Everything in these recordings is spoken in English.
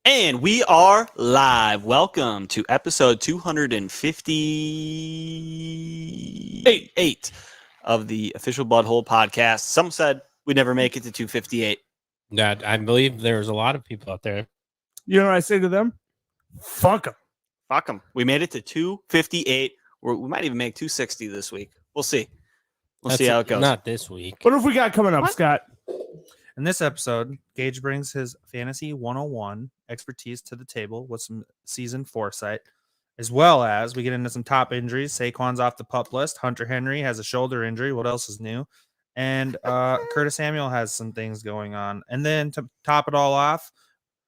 And we are live. Welcome to episode 258 of the Official Butthole Podcast. Some said we'd never make it to 258. Yeah, I believe there's a lot of people out there. You know what I say to them? Fuck them. Fuck them. We made it to 258. We might even make 260 this week. We'll see. We'll see how it goes. Not this week. What have we got coming up, Scott? In this episode, Gage brings his Fantasy 101 expertise to the table with some seasoned foresight, as well as we get into some top injuries. Saquon's off the PUP list. Hunter Henry has a shoulder injury. What else is new? And Curtis Samuel has some things going on. And then to top it all off,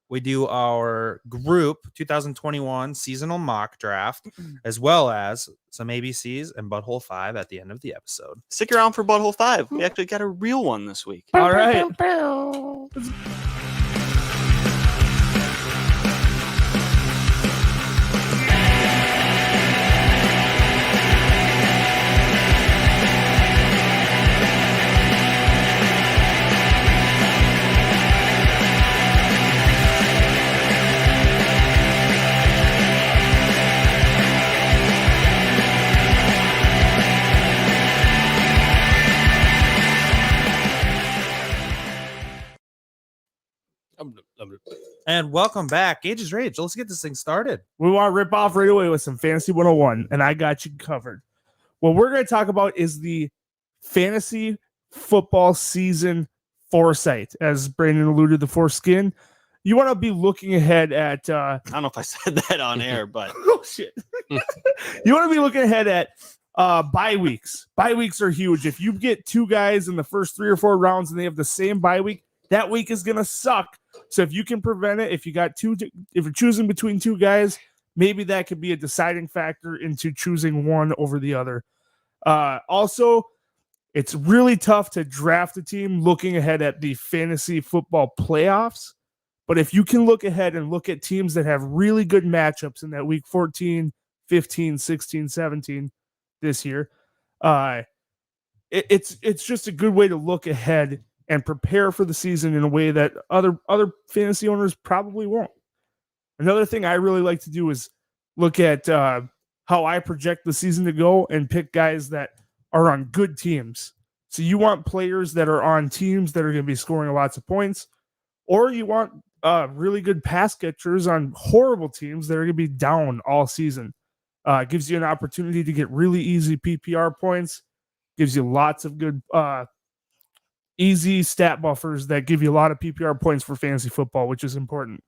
we do our group 2021 seasonal mock draft, as well as some ABCs and Butthole 5 at the end of the episode. Stick around for Butthole 5. We actually got a real one this week. All right. And welcome back, Gage's Rage. Let's get this thing started. We want to rip off right away with some Fantasy 101, and I got you covered. What we're going to talk about is the fantasy football season foresight, as Brandon alluded, the foreskin. You want to be looking ahead at... I don't know if I said that on air, but... oh, shit. You want to be looking ahead at bye weeks. Bye weeks are huge. If you get two guys in the first 3 or 4 rounds and they have the same bye week, that week is going to suck. So if you can prevent it, if you're choosing between two guys, maybe that could be a deciding factor into choosing one over the other. Also, it's really tough to draft a team looking ahead at the fantasy football playoffs. But if you can look ahead and look at teams that have really good matchups in that week 14, 15, 16, 17 this year, it's just a good way to look ahead and prepare for the season in a way that other fantasy owners probably won't. Another thing I really like to do is look at how I project the season to go and pick guys that are on good teams. So you want players that are on teams that are going to be scoring lots of points, or you want really good pass catchers on horrible teams that are going to be down all season. It gives you an opportunity to get really easy PPR points, gives you lots of good easy stat buffers that give you a lot of PPR points for fantasy football, which is important.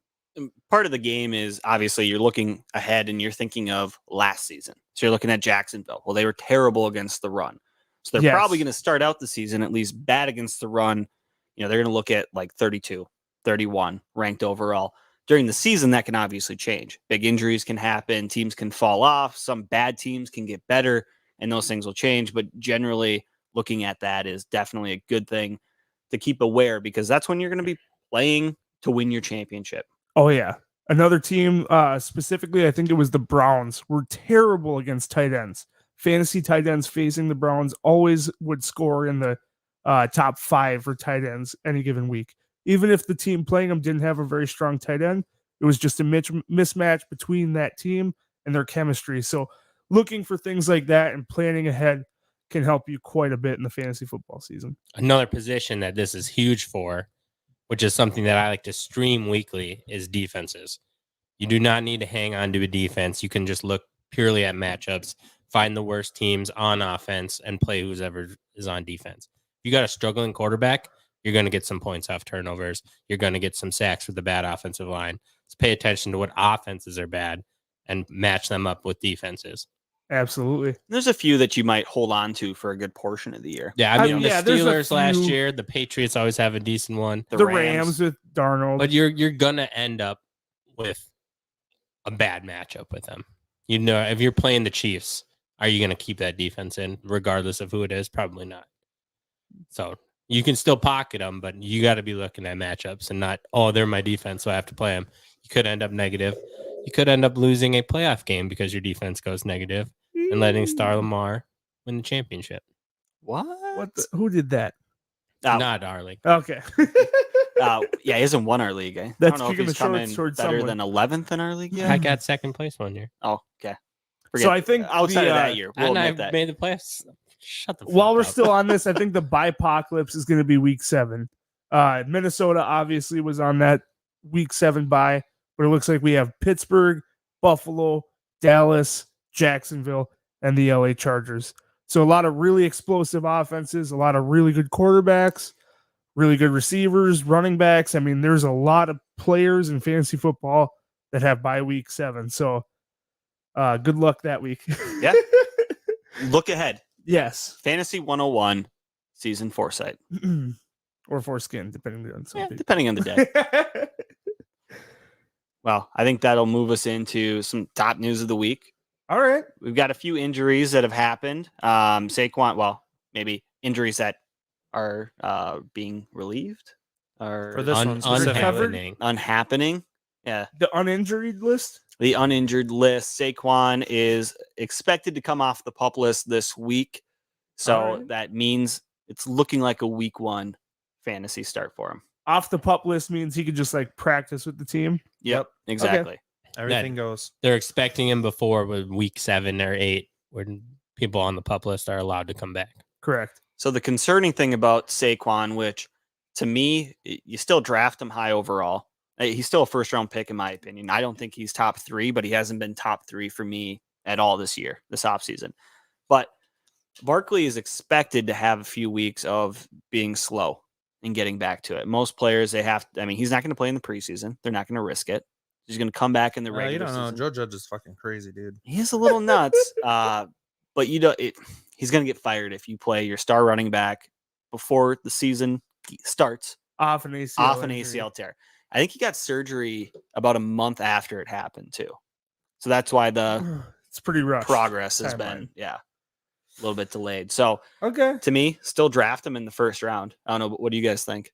Part of the game is obviously you're looking ahead and you're thinking of last season. So you're looking at Jacksonville. Well, they were terrible against the run. So they're probably going to start out the season at least bad against the run. You know, they're going to look at like 32, 31 ranked overall. During the season, that can obviously change. Big injuries can happen. Teams can fall off. Some bad teams can get better, and those things will change. But generally, looking at that is definitely a good thing to keep aware, because that's when you're going to be playing to win your championship. Oh, yeah. Another team, specifically, I think it was the Browns, were terrible against tight ends. Fantasy tight ends facing the Browns always would score in the top 5 for tight ends any given week. Even if the team playing them didn't have a very strong tight end, it was just a mismatch between that team and their chemistry. So looking for things like that and planning ahead can help you quite a bit in the fantasy football season. Another position that this is huge for, which is something that I like to stream weekly, is defenses. You do not need to hang on to a defense. You can just look purely at matchups, find the worst teams on offense, and play whoever is on defense. If you got a struggling quarterback, you're going to get some points off turnovers. You're going to get some sacks with the bad offensive line. So pay attention to what offenses are bad and match them up with defenses. Absolutely. There's a few that you might hold on to for a good portion of the year. Yeah, I mean, the Steelers last few. year, the Patriots always have a decent one. The Rams with Darnold. But you're going to end up with a bad matchup with them. You know, if you're playing the Chiefs, are you going to keep that defense in regardless of who it is? Probably not. So you can still pocket them, but you got to be looking at matchups and not, oh, they're my defense, so I have to play them. You could end up negative. You could end up losing a playoff game because your defense goes negative and letting Star Lamar win the championship. What? Who did that? Oh. Not Darling. Okay. Yeah, he hasn't won our league. I That's don't know if kicking he's the shorts coming towards better someone. than 11th in our league yet. I got second place one year. Oh, okay. So I think outside the, of that year, we'll And I admit that. made the playoffs. Shut the fuck while we're up. still on this, I think the bipocalypse is going to be week 7. Minnesota obviously was on that week 7 bye, but it looks like we have Pittsburgh, Buffalo, Dallas, Jacksonville, and the LA Chargers. So a lot of really explosive offenses, a lot of really good quarterbacks, really good receivers, running backs. I mean, there's a lot of players in fantasy football that have bye week 7. So good luck that week. Yeah. Look ahead. Yes. Fantasy 101 season Foresight. Or foreskin, depending on some people. Depending on the day. Well, I think that'll move us into some top news of the week. All right. We've got a few injuries that have happened. Saquon, well, maybe injuries that are being relieved or For this one specifically. unhappening. Yeah. The uninjured list? The uninjured list. Saquon is expected to come off the PUP list this week. So that means it's looking like a week 1 fantasy start for him. Off the PUP list means he could just like practice with the team. Yep. Exactly. Everything goes. They're expecting him before with week 7 or 8, when people on the PUP list are allowed to come back. Correct. So the concerning thing about Saquon, which to me, you still draft him high overall. He's still a first round pick, in my opinion. I don't think he's top 3, but he hasn't been top 3 for me at all this year, this offseason. But Barkley is expected to have a few weeks of being slow and getting back to it. Most players, they have, he's not going to play in the preseason. They're not going to risk it. He's going to come back in the regular You don't know. season. Joe Judge is fucking crazy, dude. He is a little nuts. But he's going to get fired if you play your star running back before the season starts. Off an ACL tear. I think he got surgery about a month after it happened too. So that's why it's pretty rough. Progress has been, a little bit delayed. So to me, still draft him in the first round. I don't know, but what do you guys think?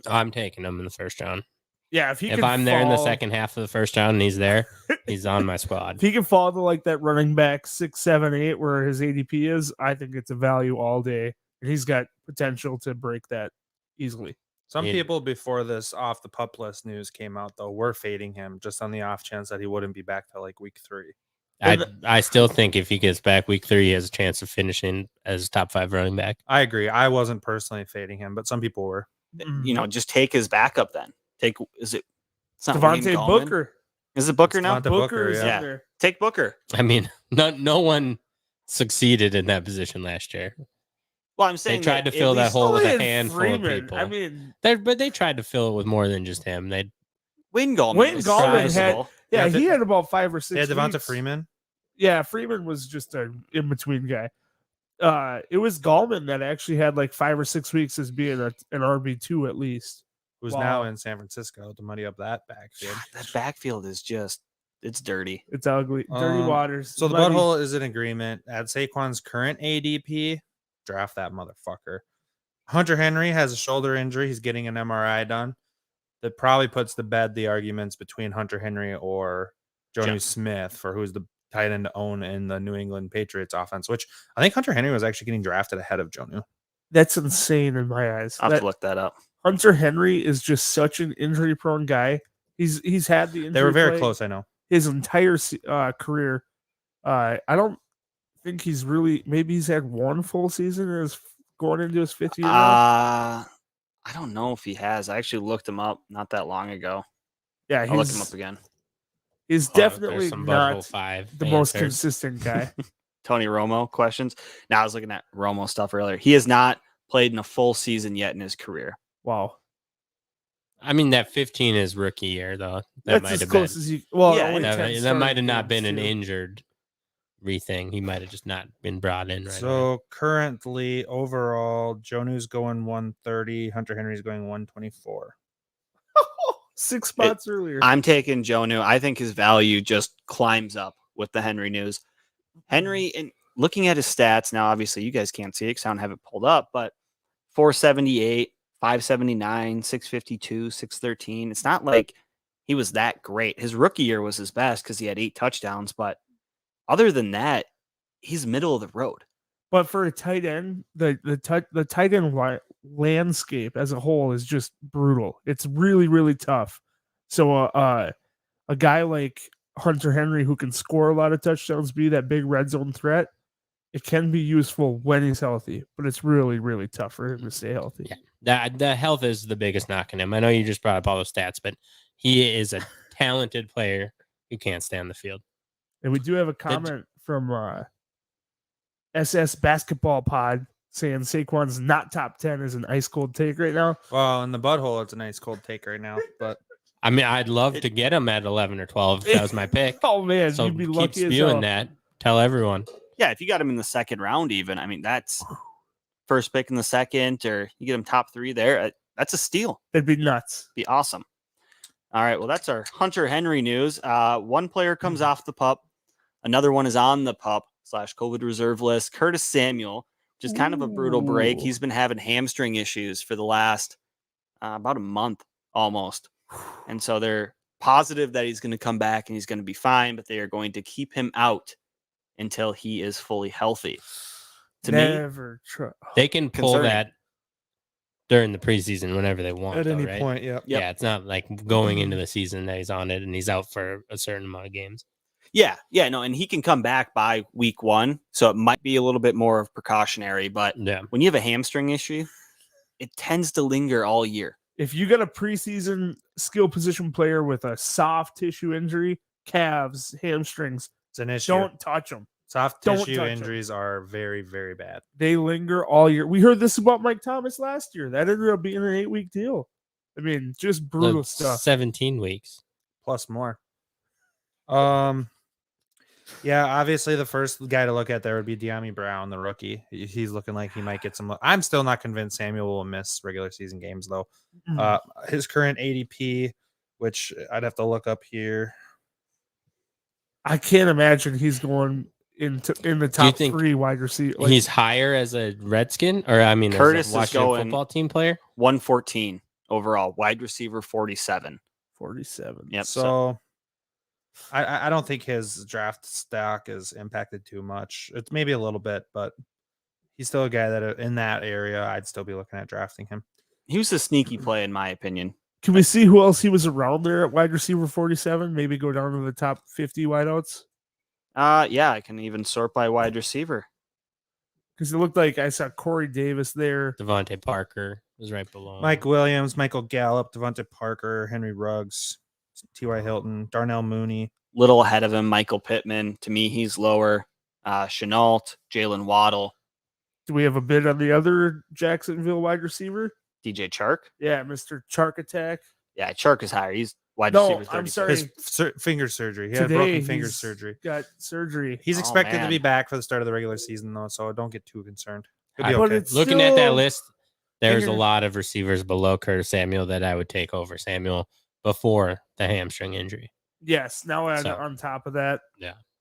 I'm taking him in the first round. Yeah, if I'm there in the second half of the first round and he's there, he's on my squad. If he can fall to like that running back 6, 7, 8 where his ADP is, I think it's a value all day. And he's got potential to break that easily. Some people before this off the PUP list news came out, though, were fading him just on the off chance that he wouldn't be back till like week 3. I still think if he gets back week 3, he has a chance of finishing as top 5 running back. I agree. I wasn't personally fading him, but some people were. Just take his backup then. It's not Devontae Booker. Is it Booker now? Booker is in there. Take Booker. I mean, no one succeeded in that position last year. Well, I'm saying they tried to fill that hole with a handful of people. I mean, but they tried to fill it with more than just him. Wayne Gallman had he had about 5 or 6. Yeah, Devonta weeks. Freeman. Yeah, Freeman was just an in between guy. It was Gallman that actually had like 5 or 6 weeks as being an RB2 at least. Who's now in San Francisco to muddy up that backfield. That backfield is it's dirty. It's ugly. Dirty waters. So the butthole is in agreement. At Saquon's current ADP, draft that motherfucker. Hunter Henry has a shoulder injury. He's getting an MRI done. That probably puts to bed the arguments between Hunter Henry or Jonnu Smith for who's the tight end to own in the New England Patriots offense, which I think Hunter Henry was actually getting drafted ahead of Jonnu. That's insane in my eyes. I'll have to look that up. Hunter Henry is just such an injury-prone guy. He's had the injury. They were very close, I know. His entire career. I don't think he's really. Maybe he's had one full season or is going into his 5th year. I don't know if he has. I actually looked him up not that long ago. Yeah, I'll look him up again. He's definitely not the most answers. consistent guy. Tony Romo questions. Now I was looking at Romo stuff earlier. He has not played in a full season yet in his career. Wow. I mean, that 15 is rookie year, though. That's as close as you. Well, yeah, that might have not been an injured thing. He might have just not been brought in right So currently, overall, Jonnu's going 130. Hunter Henry's going 124. 6 spots earlier. I'm taking Jonnu. I think his value just climbs up with the Henry news. Henry, and looking at his stats now, obviously you guys can't see it because I don't have it pulled up, but 478, 579, 652, 613. It's not like he was that great. His rookie year was his best because he had 8 touchdowns, but other than that, he's middle of the road. But for a tight end, the tight end landscape as a whole is just brutal. It's really, really tough. So a guy like Hunter Henry, who can score a lot of touchdowns, be that big red zone threat, it can be useful when he's healthy, but it's really, really tough for him to stay healthy. Yeah, the health is the biggest knock on him. I know you just brought up all the stats, but he is a talented player who can't stay on the field. And we do have a comment from SS Basketball Pod saying Saquon's not top 10 is an ice cold take right now. Well, in the butthole, it's an ice cold take right now. But I mean, I'd love to get him at 11 or 12 if that was my pick. Oh man, So you'd be keep lucky as spewing hell. that. Tell everyone. Yeah, if you got him in the second round, even, I mean, that's first pick in the second, or you get him top 3 there. That's a steal. That'd be nuts. Be awesome. All right, well, that's our Hunter Henry news. One player comes off the PUP. Another one is on the PUP/COVID reserve list. Curtis Samuel, which is kind of a brutal break. He's been having hamstring issues for the last about a month almost. And so they're positive that he's going to come back and he's going to be fine, but they are going to keep him out until he is fully healthy. To me, they can pull concerning. that during the preseason whenever they want. at any right? point, yeah. Yeah, it's not like going into the season that he's on it and he's out for a certain amount of games. Yeah, no, and he can come back by week 1, so it might be a little bit more of precautionary, but when you have a hamstring issue, it tends to linger all year. If you got a preseason skill position player with a soft tissue injury, calves, hamstrings, It's an issue. don't touch them. Soft don't tissue touch 'em. injuries are very, very bad. They linger all year. We heard this about Mike Thomas last year. That ended up being an 8-week deal. I mean, just brutal stuff. 17 weeks. Plus more. Yeah, obviously the first guy to look at there would be De'Ami Brown, the rookie. He's looking like he might get some. I'm still not convinced Samuel will miss regular season games though. His current ADP, which I'd have to look up here. I can't imagine he's going in the top think 3 wide receiver. He's higher as a Redskin, or I mean, Curtis as is a Washington going football team player. 114 overall, wide receiver 47. 47. Yep. So I don't think his draft stock is impacted too much. It's maybe a little bit, but he's still a guy that in that area, I'd still be looking at drafting him. He was a sneaky play, in my opinion. Can we see who else he was around there at wide receiver 47? Maybe go down to the top 50 wideouts? Yeah, I can even sort by wide receiver. Because it looked like I saw Corey Davis there. Devontae Parker was right below him. Mike Williams, Michael Gallup, Devontae Parker, Henry Ruggs, T.Y. Hilton, Darnell Mooney. Little ahead of him, Michael Pittman. To me, he's lower. Chenault, Jalen Waddle. Do we have a bid on the other Jacksonville wide receiver? DJ Chark. Yeah, Mr. Chark Attack. Yeah, Chark is higher. He's wide No, receiver 30. I'm sorry. His finger surgery. He had Today, broken finger he's surgery. Got surgery. He's expected to man. be back for the start of the regular season, though, so don't get too concerned. He'll be I- But okay. it's Looking at that still- list, there's a Finger- lot of receivers below Curtis Samuel that I would take over Samuel before the hamstring injury. Yes, now So- on top of that,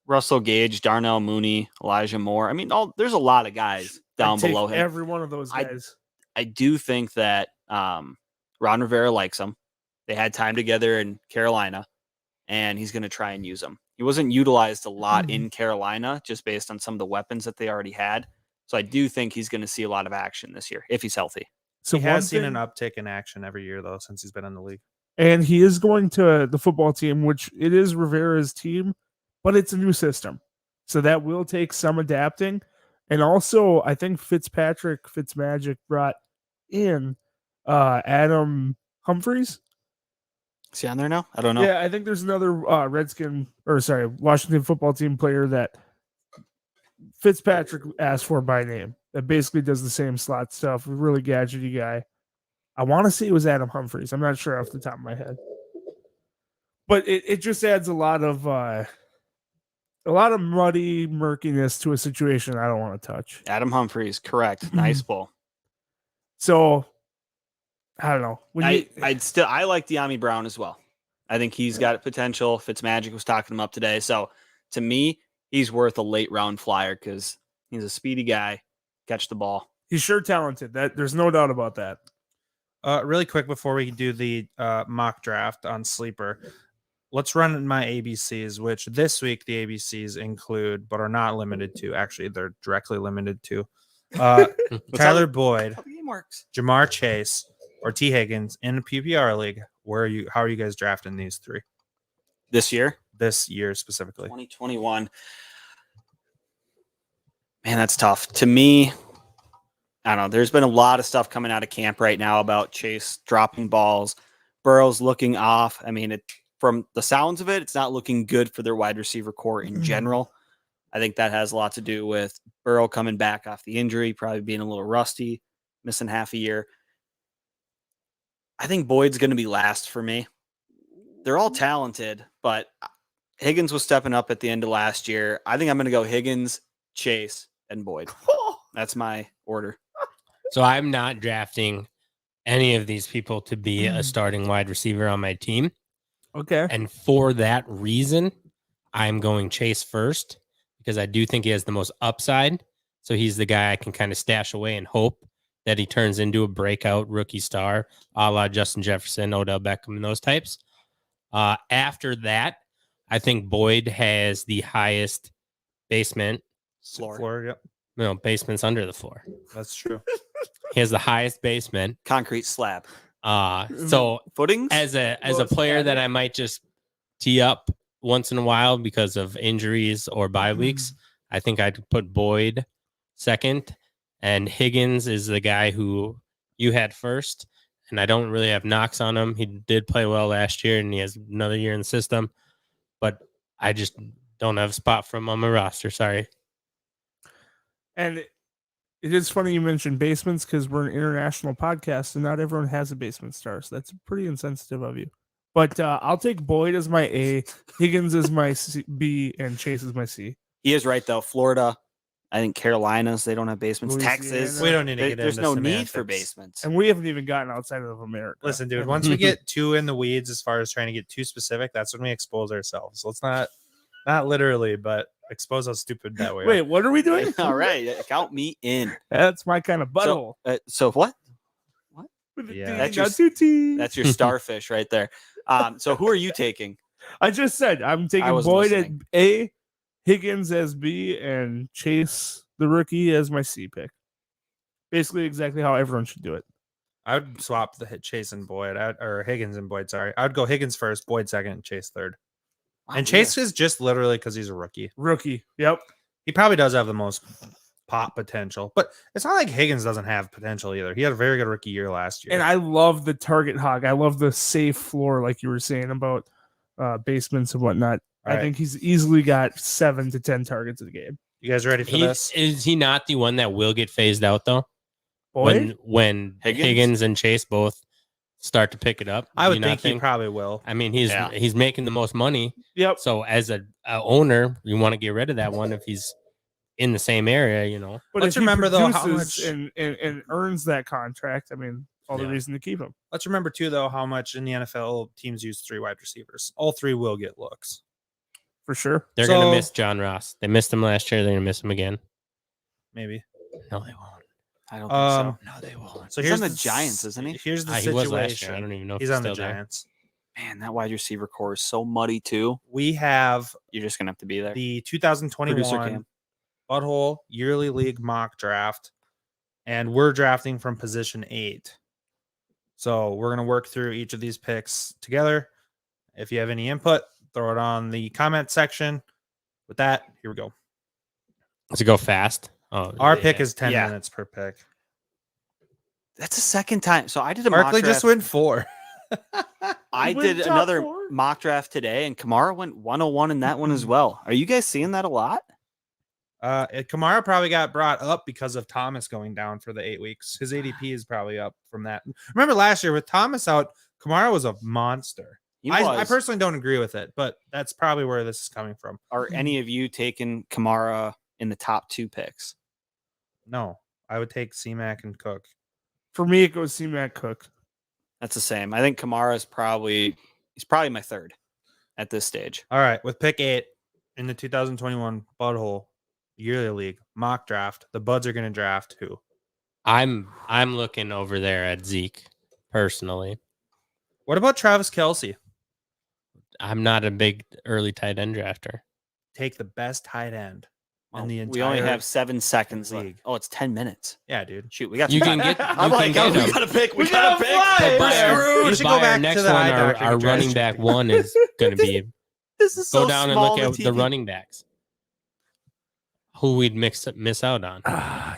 Russell Gage, Darnell Mooney, Elijah Moore. I mean, there's a lot of guys down I'd take below him. every one of those I- guys. I do think that Ron Rivera likes him. They had time together in Carolina, and he's going to try and use him. He wasn't utilized a lot in Carolina just based on some of the weapons that they already had. So I do think he's going to see a lot of action this year if he's healthy. So He one has seen thing- an uptick in action every year, though, since he's been in the league. and he is going to the football team, which it is Rivera's team, but it's a new system. So that will take some adapting. And also, I think Fitzmagic brought in Adam Humphries. Is he on there now? I don't know. Yeah, I think there's another Washington football team player that Fitzpatrick asked for by name that basically does the same slot stuff. A really gadgety guy. I want to say it was Adam Humphries. I'm not sure off the top of my head. But it just adds a lot of muddy murkiness to a situation I don't want to touch. Adam Humphries, correct. Nice pull. So I don't know. I like De'Ami Brown as well. I think he's got potential. Fitzmagic was talking him up today. So to me, he's worth a late round flyer because he's a speedy guy. Catch the ball. He's sure talented. There's no doubt about that. Really quick before we do the mock draft on Sleeper, let's run my ABCs, which this week the ABCs include, but are not limited to. Actually, they're directly limited to Tyler Boyd, How the game works. Jamar Chase, or T. Higgins in the PPR league. How are you guys drafting these three This year, specifically? 2021. Man, that's tough. To me, I don't know. There's been a lot of stuff coming out of camp right now about Chase dropping balls, Burrow's looking off. I mean, from the sounds of it, it's not looking good for their wide receiver core in general. I think that has a lot to do with Burrow coming back off the injury, probably being a little rusty, missing half a year. I think Boyd's going to be last for me. They're all talented, but Higgins was stepping up at the end of last year. I think I'm going to go Higgins, Chase, and Boyd. That's my order. So I'm not drafting any of these people to be a starting wide receiver on my team. Okay. And for that reason, I'm going Chase first because I do think he has the most upside. So he's the guy I can kind of stash away and hope that he turns into a breakout rookie star, a la Justin Jefferson, Odell Beckham, and those types. After that, I think Boyd has the highest basement. Floor, yep. No, basement's under the floor. That's true. He has the highest basement. Concrete slab. So Footings? as a player that I might just tee up once in a while because of injuries or bye weeks, I think I'd put Boyd second, and Higgins is the guy who you had first, and I don't really have knocks on him. He did play well last year, and he has another year in the system, but I just don't have a spot for him on my roster. Sorry. And it is funny you mentioned basements because we're an international podcast and not everyone has a basement star. So that's pretty insensitive of you. But I'll take Boyd as my A, Higgins as my B, and Chase as my C. He is right, though. Florida, I think Carolinas, they don't have basements. Louisiana. Texas, We don't need to get there's into no need for semantics. basements. And we haven't even gotten outside of America. Listen, dude, once we get too in the weeds as far as trying to get too specific, that's when we expose ourselves. Let's not literally, but expose how stupid that we are. Wait, what are we doing? All right, count me in. That's my kind of butthole. So what? Yeah. That's your starfish right there. So who are you taking? I just said I'm taking wasn't Boyd listening. at A, Higgins as B, and Chase the rookie as my C pick. Basically, exactly how everyone should do it. I would swap the Chase and Boyd, or Higgins and Boyd. Sorry, I would go Higgins first, Boyd second, and Chase third. Wow, And Chase is just literally because he's a rookie. Rookie. Yep. He probably does have the most pop potential, but it's not like Higgins doesn't have potential either. He had a very good rookie year last year. And I love the target hog. I love the safe floor, like you were saying about basements and whatnot. All I right. think he's easily got 7 to 10 targets a game. You guys ready for this? Is he not the one that will get phased out though? Boyd? When Higgins and Chase both start to pick it up, I do would you not think he probably will. I mean, he's making the most money. Yep. So as a owner, you want to get rid of that one if he's in the same area, you know. But Let's if he remember, though, how produces much- and earns that contract, I mean, all the Yeah. reason to keep him. Let's remember too, though, how much in the NFL teams use 3 wide receivers. All 3 will get looks. For sure. They're So- gonna miss John Ross. They missed him last year. They're gonna miss him again. Maybe. No, they won't. I don't think so. No, they won't. So He's here's on the Giants, isn't he? Here's the He was last year. I situation. don't even know if He's he's on the still there. Giants. Man, that wide receiver core is so muddy too. We have You're just gonna have to be there. the Producer 2021 Cam. Butthole Yearly League mock draft, and we're drafting from position 8. So we're going to work through each of these picks together. If you have any input, throw it on the comment section. With that, here we go. Does it go fast? Oh, Our yeah. pick is 10 Yeah. minutes per pick. That's the second time. So I did a mock Barkley draft. just went 4. I Went did top another 4? mock draft today, and Kamara went 101 in that one as well. Are you guys seeing that a lot? Kamara probably got brought up because of Thomas going down for the 8 weeks. His ADP is probably up from that. Remember last year with Thomas out, Kamara was a monster. I personally don't agree with it, but that's probably where this is coming from. Are any of you taking Kamara in the top 2 picks? No, I would take C-Mac and Cook. For me, it goes C-Mac Cook. That's the same. I think Kamara is probably my third at this stage. All right, with pick 8 in the 2021 Butthole Yearly League mock draft, the Buds are going to draft who? I'm looking over there at Zeke personally. What about Travis Kelce? I'm not a big early tight end drafter. Take the best tight end. in the we only entire have 7 seconds left. league. Oh, it's 10 minutes. Yeah, dude. Shoot, we got You some can time. get. I'm You like, can oh, get we him. gotta pick. We We gotta gotta pick. fly. But We're by our- screwed. We should by go our back to next the one, eye our doctor and running trash back talking. one is going to be This is so go down and small look on at the TV. running backs. Who we'd miss out on.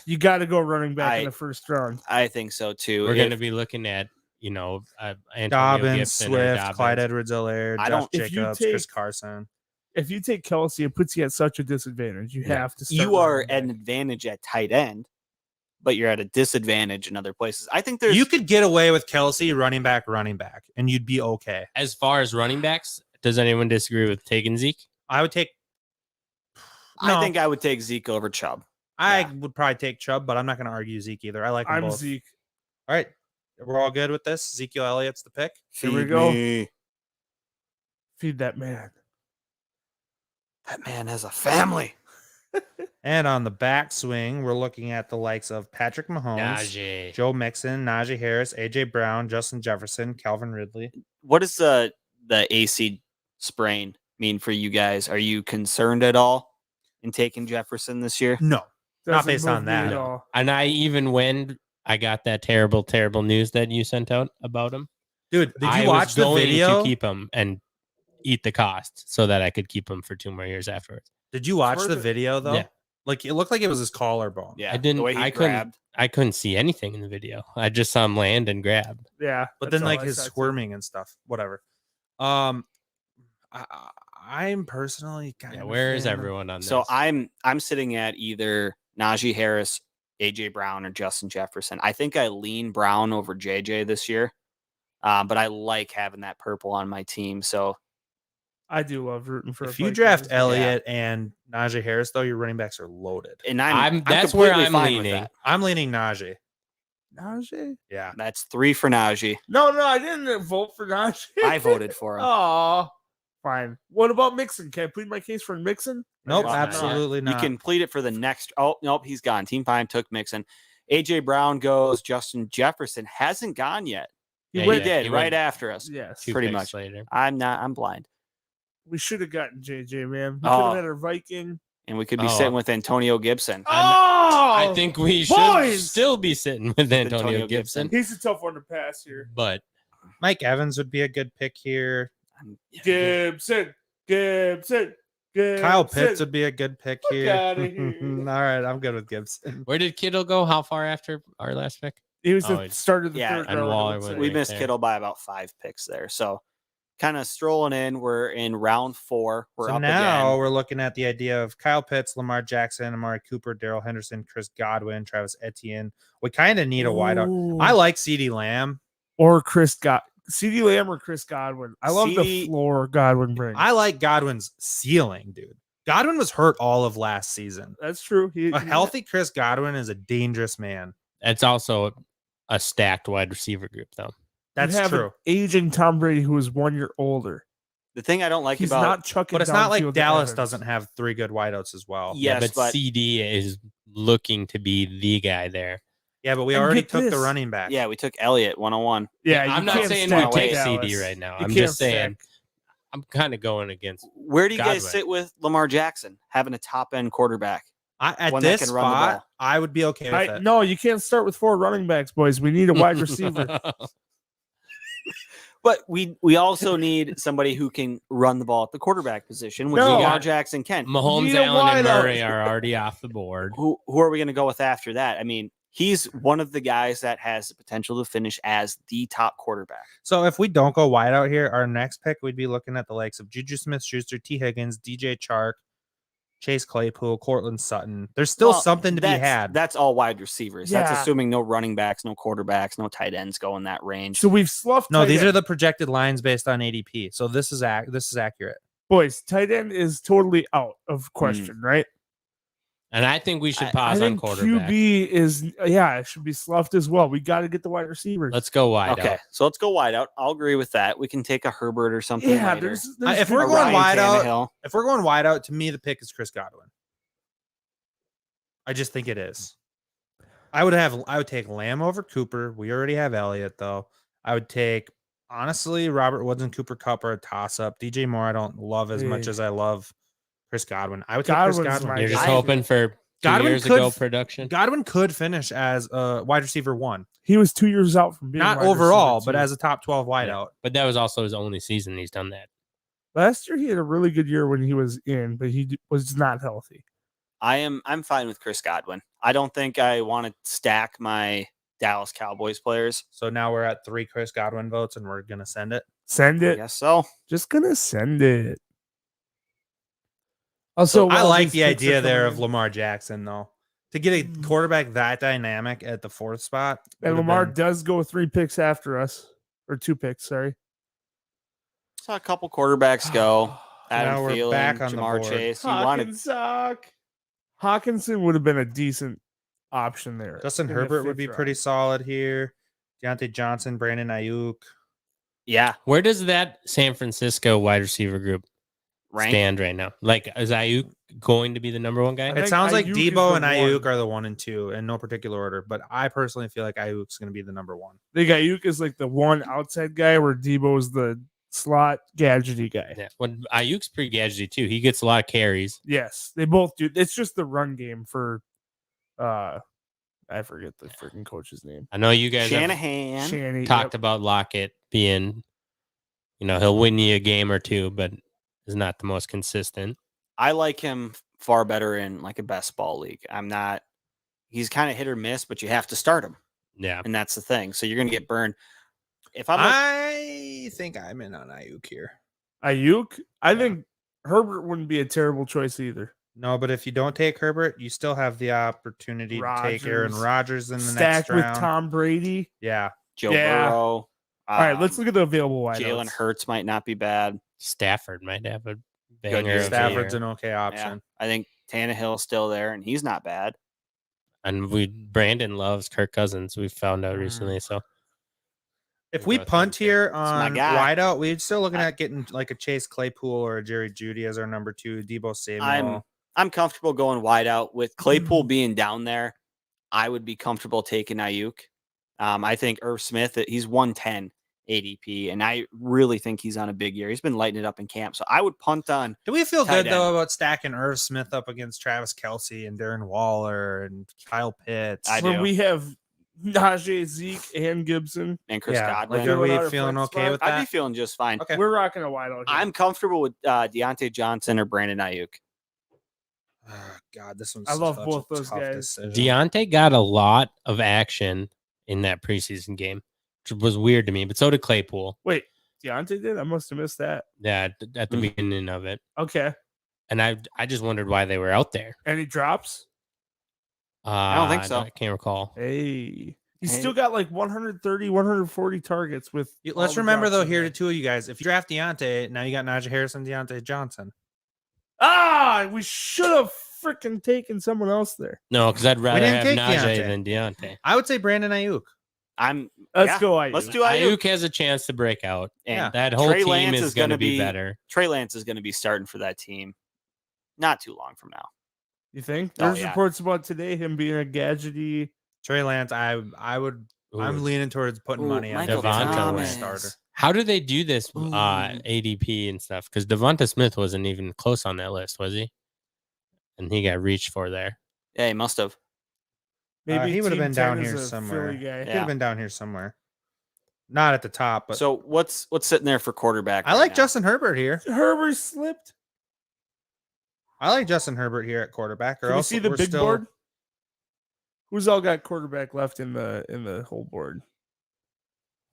You got to go running back in I- the first round. I think so too. We're going to If- be looking at Antonio Dobbins, Gibson or Swift, Dobbins. Clyde Edwards-Helaire, I Josh don't- if you Jacobs, Chris take- Carson. If you take Kelsey, it puts you at such a disadvantage. You Yeah. have to. Start you are running at an back. advantage at tight end, but you're at a disadvantage in other places. I think there's You could get away with Kelsey running back, and you'd be okay. As far as running backs, does anyone disagree with taking Zeke? I would take. I No. think I would take Zeke over Chubb. I Yeah. would probably take Chubb, but I'm not going to argue Zeke either. I like them I'm both. Zeke. All right, we're all good with this. Ezekiel Elliott's the pick. Here we Feed go. me. Feed that man. That man has a family. And on the backswing, we're looking at the likes of Patrick Mahomes, Najee. Joe Mixon, Najee Harris, AJ Brown, Justin Jefferson, Calvin Ridley. What does the AC sprain mean for you guys? Are you concerned at all in taking Jefferson this year? No, not Doesn't based move on me that. at No. all. And even when I got that terrible news that you sent out about him, Dude, did I you watch was the going video? to keep him and eat the cost so that I could keep him for 2 more years afterwards. Did you watch worth the it. video though? Yeah. Like it looked like it was his collarbone. Yeah, I didn't- The way he I couldn't- grabbed. I couldn't see anything in the video. I just saw him land and grab. Yeah, But that's then all like I his saw, too. squirming and stuff. Whatever. I'm personally kind Yeah, of where is fan of- everyone on this? So I'm sitting at either Najee Harris, AJ Brown, or Justin Jefferson. I think I lean Brown over JJ this year, but I like having that purple on my team. So I do love rooting for. If a you Vikings. draft Elliott and Najee Harris, though, your running backs are loaded. and that's where completely I'm fine with leaning. that. I'm leaning Najee. Najee? Yeah. That's 3 for Najee. No, I didn't vote for Najee. I voted for him. Oh, fine. What about Mixon? Can I plead my case for Mixon? I Nope, guess not. absolutely not. You can plead it for the next. Oh, nope, he's gone. Team Pine took Mixon. AJ Brown goes. Justin Jefferson hasn't gone yet. He Yeah, He went. yeah, did he right went after us. Yes, two pretty picks much. later. I'm blind. we should have gotten JJ, man. We could Oh. have had our Viking. And we could be Oh. sitting with Antonio Gibson. Oh, I think we should boys! still be sitting with Antonio Antonio Gibson. he's a tough one to pass here. But Mike Evans would be a good pick here. Gibson. Kyle Pitts would be a good pick Fuck here. outta here. All right, I'm good with Gibson. where did Kittle go? How far after our last pick? He was Oh, the start of the yeah, third and round. I Waller would went say. We right missed there. Kittle by about 5 picks there. So kind of strolling in. We're in round 4. We're So up now again. we're looking at the idea of Kyle Pitts, Lamar Jackson, Amari Cooper, Daryl Henderson, Chris Godwin, Travis Etienne. We kind of need a wideout. Ooh. I like CeeDee Lamb. Or CeeDee Lamb or Chris Godwin. I love the CeeDee floor Godwin brings. I like Godwin's ceiling, dude. Godwin was hurt all of last season. That's true. A healthy Chris Godwin is a dangerous man. It's also a stacked wide receiver group, though. That's have true. An aging Tom Brady who is 1 year older. The thing I don't like He's about not chucking. But it's not downfield like to Dallas Evans. doesn't have 3 good wideouts as well. Yes, but but CD is looking to be the guy there. Yeah, but we And already get took the this. running back. yeah, we took Elliott 101. Yeah, you I'm not can't saying stack we take with CD Dallas. right now. You I'm can't just saying stack. I'm kind of going against. Where do you guys Godwin. sit with Lamar Jackson having a top end quarterback? At One that this can run the spot, ball. I would be okay with it. No, you can't start with 4 running backs, boys. We need a wide receiver. But we also need somebody who can run the ball at the quarterback position, which No. Lamar Jackson can. Mahomes, need a Allen, and wideout. Murray are already off the board. Who are we going to go with after that? I mean, he's one of the guys that has the potential to finish as the top quarterback. So if we don't go wide out here, our next pick, we'd be looking at the likes of Juju Smith-Schuster, T. Higgins, DJ Chark, Chase Claypool, Cortland Sutton. There's still Well, something to be had. That's all wide receivers. That's Yeah. assuming no running backs, no quarterbacks, no tight ends go in that range. So we've sloughed. No, tight these end. are the projected lines based on ADP. So this is accurate. boys. Tight end is totally out of question, right? And I think we should I pause on think quarterback. QB is it should be sloughed as well. We got to get the wide receivers. Let's go wide Okay, out. so let's go wide out. I'll agree with that. We can take a Herbert or something. yeah, later. there's If we're A going Ryan wide out, Tannehill. if we're going wide out, to me the pick is Chris Godwin. I just think it is. I would take Lamb over Cooper. We already have Elliott though. I would take honestly Robert Woods and Cooper Kupp are a toss up. DJ Moore I don't love as much Yeah. as I love Chris Godwin. I would take Chris Godwin's Godwin. my You're just guy. hoping for 2 Godwin years could ago f- production. Godwin could finish as a wide receiver 1. He was 2 years out from being Not wide overall, receiver but two. as a top 12 wideout. Yeah. But that was also his only season he's done that. Last year he had a really good year when he was in, but he was not healthy. I'm fine with Chris Godwin. I don't think I want to stack my Dallas Cowboys players. So now we're at 3 Chris Godwin votes, and we're gonna send it. Send I it. guess so. Just gonna send it. Also, I while like these the picks are idea there coming of in, Lamar Jackson, though. To get a quarterback that dynamic at the 4th spot. and would've Lamar been- does go 3 picks after us, or 2 picks. Sorry. Saw a couple quarterbacks go. Adam Now we're Thielen, back on the Jamar board. Chase. You wanted Hawkinson would have been a decent option there. Justin in the Herbert would 5th be round. pretty solid here. Deontay Johnson, Brandon Ayuk. yeah Where does that San Francisco wide receiver group rank. stand right now? Like, is Ayuk going to be the number 1 guy? I It think sounds like Ayuk is Debo the and Ayuk one. are the 1 and 2 in no particular order, but I personally feel like Ayuk's going to be the number 1. The Ayuk is like the one outside guy, where Debo is the slot gadgety guy. Yeah. Well, Ayuk's pretty gadgety too. He gets a lot of carries. Yes, they both do. It's just the run game for, I forget the freaking coach's name. I know you guys have Shanahan. Shanny talked about Lockett being, he'll win you a game or 2, but is not the most consistent. I like him far better in like a best ball league. He's kind of hit or miss, but you have to start him. Yeah. And that's the thing. So you're going to get burned. If I'm I think I'm in on Ayuk here. Ayuk. I think Herbert wouldn't be a terrible choice either. No, but if you don't take Herbert, you still have the opportunity to take Aaron Rodgers. Rodgers in the Stacked next with round. Tom Brady. Yeah. Joe Yeah. Burrow. All right, let's look at the available wideouts. Jalen Hurts might not be bad. Stafford might have a year. banger. of a Stafford's year. an okay Yeah. option. I think Tannehill's still there, and he's not bad. And Brandon loves Kirk Cousins. We found out recently. So If We'll we go with punt him, too. here my on guy. wideout, we're still looking I- at getting like a Chase Claypool or a Jerry Jeudy as our number 2. Debo Samuel. I'm comfortable going wide out with Claypool being down there. I would be comfortable taking Ayuk. I think Irv Smith, he's 110 ADP, and I really think he's on a big year. He's been lighting it up in camp, so I would punt on. Do we feel tight good though end. about stacking Irv Smith up against Travis Kelce and Darren Waller and Kyle Pitts? I When do. we have Najee, Zeke, and Gibson, And Chris Yeah, Godwin. like, are Filling out we our feeling flex okay spot? with I'd be that? feeling just fine. Okay. we're rocking a wideout. here. I'm comfortable with Deontay Johnson or Brandon Ayuk. Oh, God, this one's I love such both a those tough guys. decision. Deontay got a lot of action in that preseason game, which was weird to me. But so did Claypool. Wait, Deontay did? I must have missed that. Yeah, at the Mhm. beginning of it, Okay. and I just wondered why they were out there. Any drops? don't think so. I can't recall. Hey. He's Hey. still got like 130, 140 targets with. Let's all the remember drops though in here there. to 2 of you guys. If you draft Deontay, now you got Najee Harris and Deontay Johnson. We should have freaking taken someone else there. No, because I'd rather didn't have take Najee Deontay. than Deontay. I would say Brandon Ayuk. Let's Yeah, go, Ayuk. Let's do Ayuk. Ayuk has a chance to break out. And Yeah. That whole Trey team Lance is going to be be better. Trey Lance is going to be starting for that team not too long from now. You think? Oh, There's yeah. reports about today him being a gadgety. Trey Lance, I'm Ooh. leaning towards putting Ooh, money on Michael Devonta Devonta Thomas. as starter. How do they do this Ooh. ADP and stuff? Because Devonta Smith wasn't even close on that list, was he? And he got reached for there. Yeah, he must have. Maybe he would have Team been down 10 here is a somewhere. Philly guy. Could Yeah. have been down here somewhere. Not at the top, but So what's sitting there for quarterback? I right like now? Justin Herbert here. Herbert slipped. I like Justin Herbert here at quarterback. Or Can we else see the we're big still, board? Who's all got quarterback left in the whole board?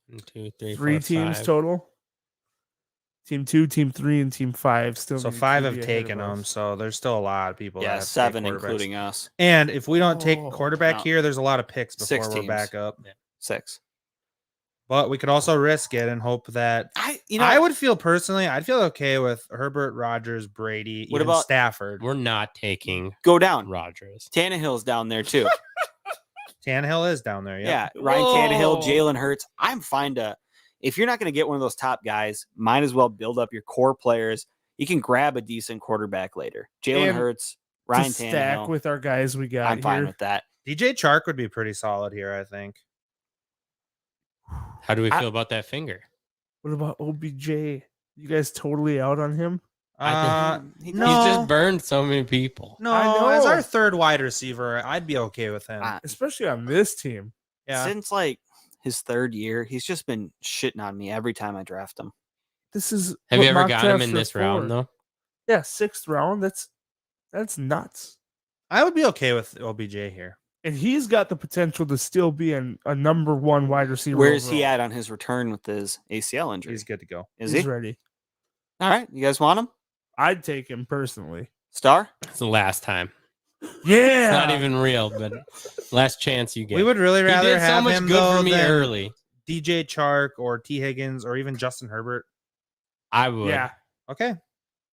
1, 2, 3, 3 4, teams 5. total. Team 2, Team 3, and Team 5 still. So need to 5 be have ahead taken of them. us. So there's still a lot of people. that Yeah, have to take 7 quarterbacks. including us. And if we don't take Oh, quarterback no. here, there's a lot of picks before 6 we're teams. back up. 6. But we could also risk it and hope that I would feel personally, I'd feel okay with Herbert, Rodgers, Brady, What even about- Stafford. We're not taking go down. Rodgers. Tannehill's down there too. Tannehill is down there. Yeah, Yeah. Ryan Tannehill, Whoa. Jalen Hurts. I'm fine to. If you're not going to get one of those top guys, might as well build up your core players. You can grab a decent quarterback later. Jalen And Hurts, To Ryan stack Tannehill. with our guys we got I'm fine here. with that. DJ Chark would be pretty solid here, I think. How do we I- feel about that finger? What about OBJ? You guys totally out on him? He no. He's just burned so many people. No, I know. as our third wide receiver, I'd be okay with him. Especially on this team. Yeah. Since like his third year, he's just been shitting on me every time I draft him. This is Have what you ever mock got him drafts in are this round for. though? Yeah, 6th round. That's nuts. I would be okay with OBJ here. And he's got the potential to still be a number 1 wide receiver. Where is he overall. at on his return with his ACL injury? He's good to go. Is He's he? ready. All right. You guys want him? I'd take him personally. Star? It's the last time. Yeah. It's not even real, but last chance you get. We would really He rather did so have much him good though for me than early. DJ Chark or T Higgins or even Justin Herbert. I would. Yeah. Okay,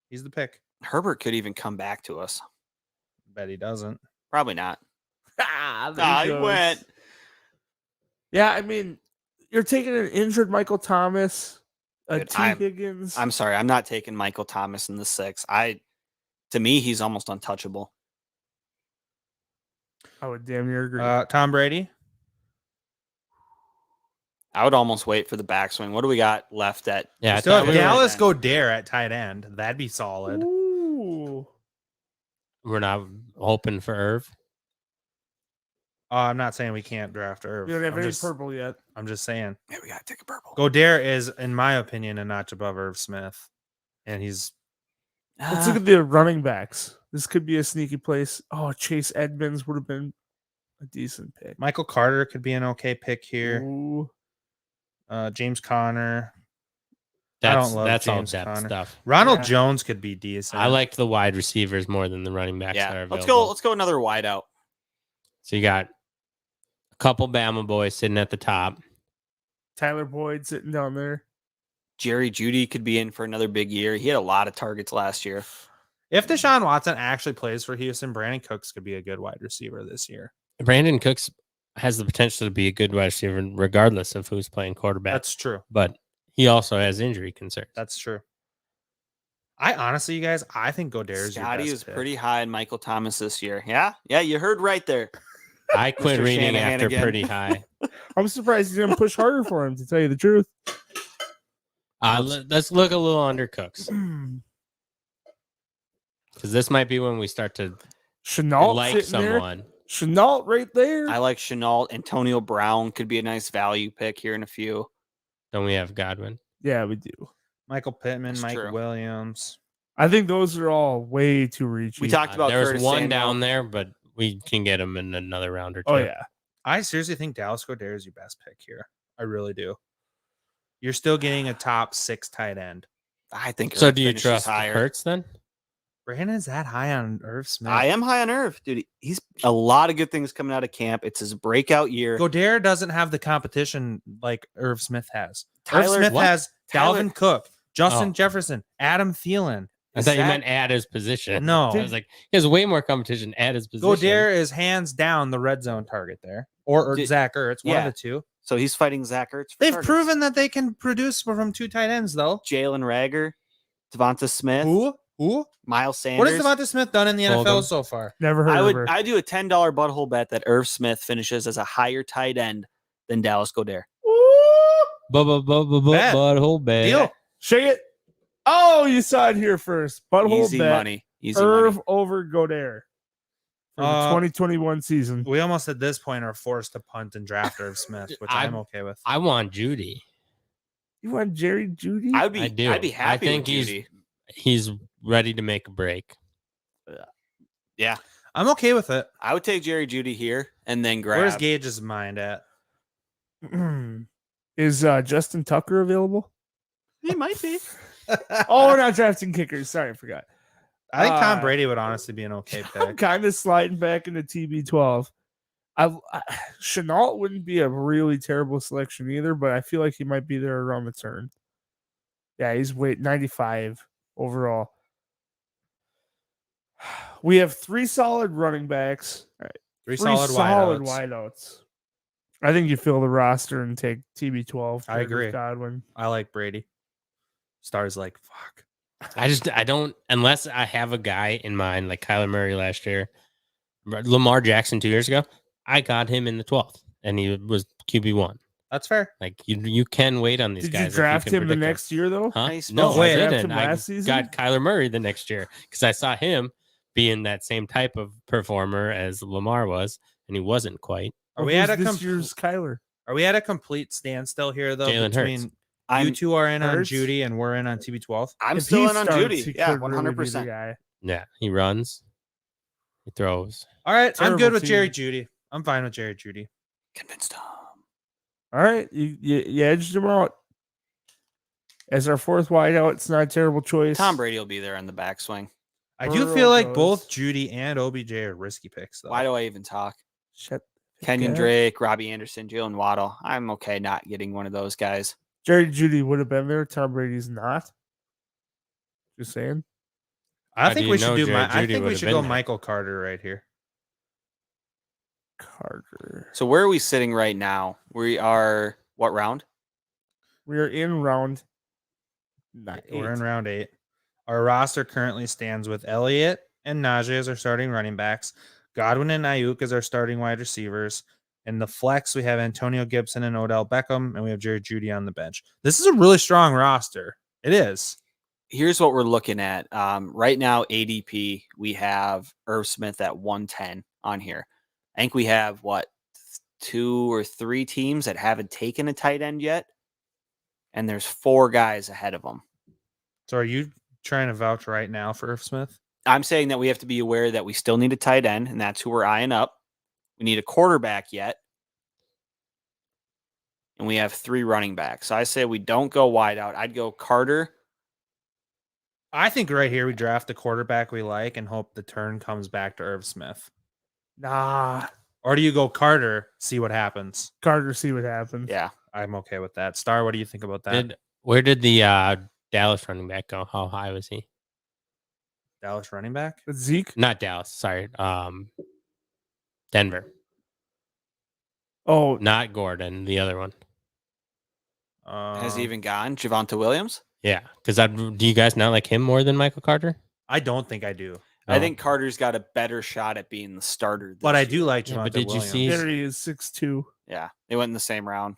he's the pick. Herbert could even come back to us. Bet he doesn't. Probably not. There He goes. went. Yeah, I mean, you're taking an injured Michael Thomas, a Dude, T. Higgins. I'm sorry. I'm not taking Michael Thomas in the 6th. To me, he's almost untouchable. I would damn near agree. Tom Brady. I would almost wait for the backswing. What do we got left at? Yeah, I Still thought have we were, Dallas Goedert at tight end. That'd be solid. Ooh. we're not hoping for Irv. I'm not saying we can't draft Irv. You don't have I'm any just, purple yet. I'm just saying. Yeah, we got to take a purple. Goedert is, in my opinion, a notch above Irv Smith, and he's Let's look at the running backs. This could be a sneaky place. Oh, Chase Edmonds would have been a decent pick. Michael Carter could be an okay pick here. Ooh. James Conner. I don't love That's James all depth Conner. stuff. Ronald Yeah. Jones could be decent. I liked the wide receivers more than the running backs that are Yeah. available. Let's go another wide out. So you got a couple Bama boys sitting at the top. Tyler Boyd sitting down there. Jerry Jeudy could be in for another big year. He had a lot of targets last year. If Deshaun Watson actually plays for Houston, Brandon Cooks could be a good wide receiver this year. Brandon Cooks has the potential to be a good wide receiver regardless of who's playing quarterback. That's true. But he also has injury concerns. That's true. I honestly, you guys, I think Goedert is your Scotty best was pick. pretty high in Michael Thomas this year. Yeah, you heard right there. I quit Mr. reading Shanahan after again. pretty high. I'm surprised he didn't push harder for him, to tell you the truth. Let's look a little under Cooks because this might be when we start to Chenault like sitting there. someone. Chenault right there. I like Chenault. Antonio Brown could be a nice value pick here in a few. Don't we have Godwin? Yeah, we do. Michael Pittman, That's Mike true. Williams. I think those are all way too reachy. We talked about There's Curtis one Samuel. down there, but we can get him in another round or two. Oh yeah. I seriously think Dallas Goedert is your best pick here. I really do. You're still getting a top 6 tight end. I think. So Irv do you finishes trust higher. Hurts then? Brandon's that high on Irv Smith. I am high on Irv, dude. He's a lot of good things coming out of camp. It's his breakout year. Goedert doesn't have the competition like Irv Smith has. Tyler- Irv Smith what? has Tyler- Dalvin Cook, Justin Oh. Jefferson, Adam Thielen. I thought you meant at his position. No. I was like, he has way more competition at his position. Goedert is hands down the red zone target there, or Did- Zach Ertz, one yeah. of the two. So he's fighting Zach Ertz. for They've targets. proven that they can produce from 2 tight ends, though. Jalen Rager, Devonta Smith, Who? Miles Sanders. What has Devonta Smith done in the Hold NFL him. so far? Never heard of her. I do a $10 butthole bet that Irv Smith finishes as a higher tight end than Dallas Goedert. Bet. Butthole bet. Deal. Shake it. Oh, you saw it here first. Butthole Easy bet. money. Easy Irv money. over Goddard for the 2021 season. We almost at this point are forced to punt and draft Irv Smith, which I'm okay with. I want Judy. You want Jerry Judy? I would be. I do. I'd be happy. I think with he's Judy. he's ready to make a break. Yeah, I'm okay with it. I would take Jerry Judy here and then grab. Where's Gage's mind at? Is Justin Tucker available? He might be. Oh, we're not drafting kickers. Sorry, I forgot. I think Tom Uh, Brady would honestly be an okay I'm pick. kind of sliding back into TB12. Chenault wouldn't be a really terrible selection either, but I feel like he might be there around the turn. Yeah, he's weight 95 overall. We have 3 solid running backs. All right, Three 3 solid solid wideouts. wideouts. I think you fill the roster and take TB12. I trade with agree. Godwin. I like Brady. Stars like fuck. I don't unless I have a guy in mind like Kyler Murray last year, Lamar Jackson 2 years ago. I got him in the 12th, and he was QB1. That's fair. Like you can wait on these Did guys. you if draft can him the predict them. next year though? Huh? Nice. No, Wait, I draft didn't. him I last season? got Kyler Murray the next year because I saw him being that same type of performer as Lamar was, and he wasn't quite. Are Or we at who's a this year's Kyler? Are we at a complete standstill here though? Jalen between Hurts. you two are in on Hurts? Judy and we're in on TB12. I'm If still he in on starts, Judy. he Yeah, could really be the 100%. guy. Yeah, he runs, he throws. All right, I'm Terrible good with team. Jerry Judy. I'm fine with Jerry Judy. Convinced him. All right, you edged him out. As our fourth wideout, it's not a terrible choice. Tom Brady will be there on the backswing. I do Burrow feel like goes. both Judy and OBJ are risky picks though. Why do I even talk? Shut Kenyon up. Drake, Robbie Anderson, Jalen Waddle. I'm okay not getting one of those guys. Jerry Judy would have been there. Tom Brady's not. Just saying. I How do think you we know should do. Jerry I Jeudy think we would've should been go there? Michael Carter right here. Carter. So where are we sitting right now? We are what round? We are in round We're in round 8. Our roster currently stands with Elliott and Najee as our starting running backs, Godwin and Ayuk as our starting wide receivers. In the flex, we have Antonio Gibson and Odell Beckham, and we have Jerry Judy on the bench. This is a really strong roster. It is. Here's what we're looking at. Right now, ADP, we have Irv Smith at 110 on here. I think we have, 2 or 3 teams that haven't taken a tight end yet? And there's 4 guys ahead of them. So are you trying to vouch right now for Irv Smith? I'm saying that we have to be aware that we still need a tight end, and that's who we're eyeing up. We need a quarterback yet. And we have 3 running backs. So I say we don't go wide out. I'd go Carter. I think right here we draft the quarterback we like and hope the turn comes back to Irv Smith. Nah. Or do you go Carter, see what happens? Carter, see what happens. Yeah. I'm okay with that. Star, what do you think about that? Where did the Dallas running back go? How high was he? Dallas running back? But Zeke. Not Dallas. Sorry, Denver. Oh, Not Gordon. The other one. Has he even gone? Javonte Williams? Yeah, because do you guys not like him more than Michael Carter? I don't think I do. I No. think Carter's got a better shot at being the starter. But I this do year. like Yeah, Javonte but did you Williams. see- there he is, 6'2". Yeah. They went in the same round.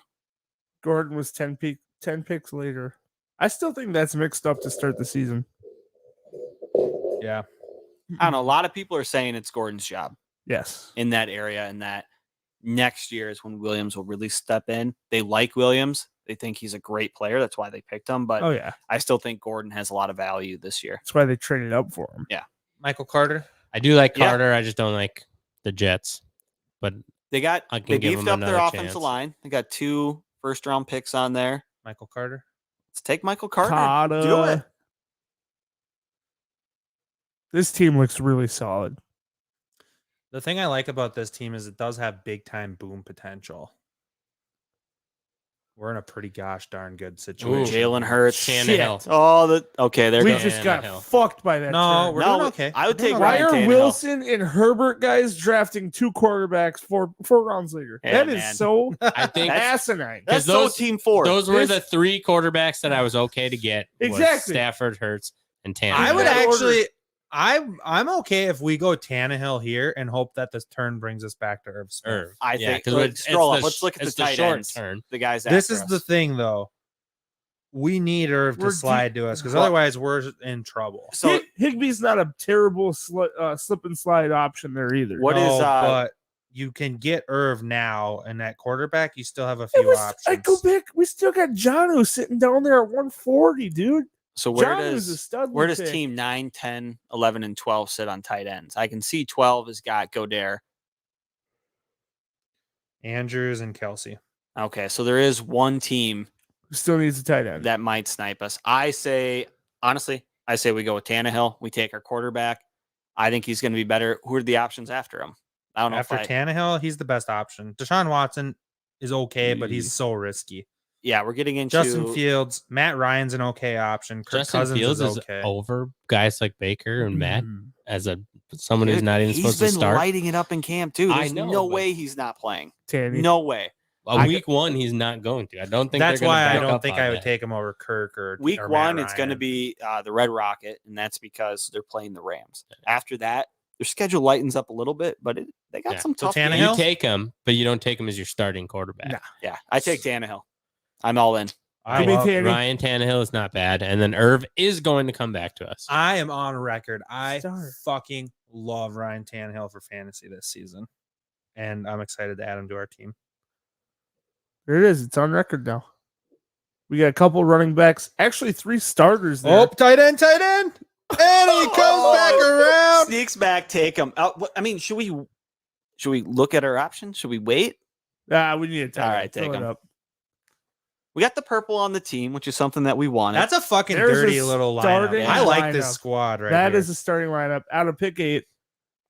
Gordon was 10 picks later. I still think that's mixed up to start the season. Yeah. I don't know. A lot of people are saying it's Gordon's job Yes. in that area, and that next year is when Williams will really step in. They like Williams. They think he's a great player. That's why they picked him. But Oh, yeah. I still think Gordon has a lot of value this year. That's why they traded up for him. Michael Carter? I do like Yeah. Carter. I just don't like the Jets. But They I can they give beefed him up their another offensive chance. line. They got 2 first-round picks on there. Michael Carter? Let's take Michael Carter. Carter. Do it. This team looks really solid. The thing I like about this team is it does have big time boom potential. We're in a pretty gosh darn good situation. Jalen Hurts. Tannehill. Oh, okay. There We goes. just got Tannehill. fucked by that. No, trade. we're No, doing okay. I would We're doing take Why okay. Ryan are Tannehill. Wilson and Herbert guys drafting 2 quarterbacks four rounds later? Yeah, That is man. so I think asinine. That's 'Cause those- so team 4. those were This- the 3 quarterbacks that I was okay to get. was Exactly. Stafford, Hurts, and Tannehill. I would that order. actually I'm okay if we go Tannehill here and hope that this turn brings us back to Irv Smith. Irv. I Yeah, think. 'cause Let's it's scroll the up. Let's look at the it's tight short ends. turn. The guys. This after is us. the thing though. We need Irv to We're slide to us because Well- otherwise we're in trouble. So Higbee's not a terrible slip and slide option there either. What is, No, uh, but you can get Irv now, and that quarterback, you still have a few I options. go back. We still got Janu sitting down there at 140, dude. So where Janu's a does stud where does pick. team 9, 10, 11, and 12 sit on tight ends? I can see 12 has got Godare. Andrews and Kelsey. Okay, so there is one team Still needs a tight end. that might snipe us. I say we go with Tannehill. We take our quarterback. I think he's going to be better. Who are the options after him? I don't know. After if Tannehill, he's the best option. Deshaun Watson is okay, but he's so risky. yeah, we're getting into Justin Fields, Matt Ryan's an okay option. Kirk Justin Cousins Fields is is okay. over guys like Baker and Matt Mm. as someone who's not even He's supposed been to start. lighting it up in camp too. I There's know, no but- way he's not playing. Tanny. No way. Week 1, he's not going to. I don't think That's they're gonna why I back don't up think on I would that. take him over Kirk or Week or 1, Matt it's going to Ryan. be the Red Rocket, and that's because they're playing the Rams. After that, their schedule lightens up a little bit, but they got some tough games. You take him, but you don't take him as your starting quarterback. Nah. Yeah, I take Tannehill. I'm all in. Ryan Tannehill is not bad, and then Irv is going to come back to us. I am on record. I fucking love Ryan Tannehill for fantasy this season, and I'm excited to add him to our team. There it is. It's on record now. We got a couple running backs. Actually, 3 starters there. Oh, tight end. And he comes back around. Sneaks back, take him. I mean, should we look at our options? Should we wait? We need to All right, take him. We got the purple on the team, which is something that we wanted. That's a fucking dirty little lineup. I like this squad right That here. is a starting lineup. Out of pick 8,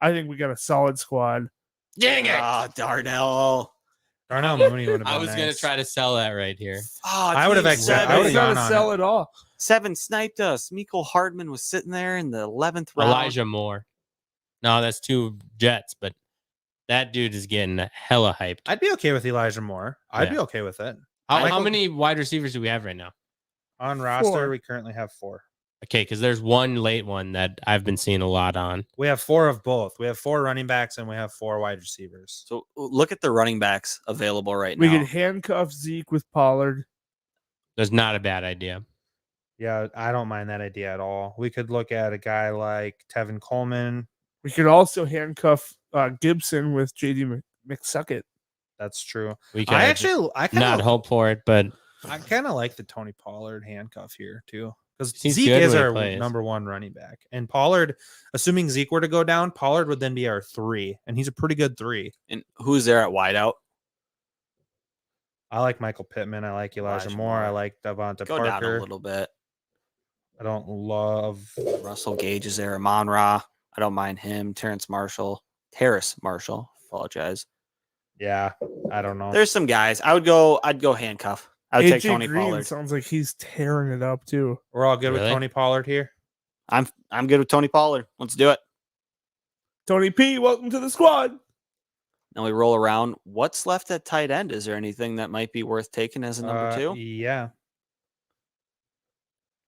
I think we got a solid squad. Dang it. Darnell. Darnell Mooney would have been I was going to try to sell that right here. I would have accepted. I would have sell it all. 7 sniped us. Mecole Hardman was sitting there in the 11th round. Elijah Moore. No, that's 2 Jets, but that dude is getting hella hyped. I'd be okay with Elijah Moore. I'd be okay with it. How many wide receivers do we have right now? On roster, we currently have 4. Okay, because there's one late one that I've been seeing a lot on. We have 4 of both. We have 4 running backs and we have 4 wide receivers. So look at the running backs available right now. We could handcuff Zeke with Pollard. That's not a bad idea. Yeah, I don't mind that idea at all. We could look at a guy like Tevin Coleman. We could also handcuff Gibson with JD McSuckett. That's true. I kind not hope for it, but I kind of like the Tony Pollard handcuff here too, because He's Zeke good is when he our plays. number 1 running back, and Pollard, assuming Zeke were to go down, Pollard would then be our 3, and he's a pretty good 3. And who's there at wideout? I like Michael Pittman. I like Elijah Moore. I like Devonta Go Parker. down a little bit. I don't love Russell Gage is there. Amon-Ra. I don't mind him. Terrace Marshall. Apologize. Yeah, I don't know. There's some guys. I'd go handcuff. I would take AJ Tony Green Pollard. sounds like he's tearing it up too. We're all good with Really? Tony Pollard here. I'm good with Tony Pollard. Let's do it. Tony P, welcome to the squad. Now we roll around. What's left at tight end? Is there anything that might be worth taking as a number 2? Yeah.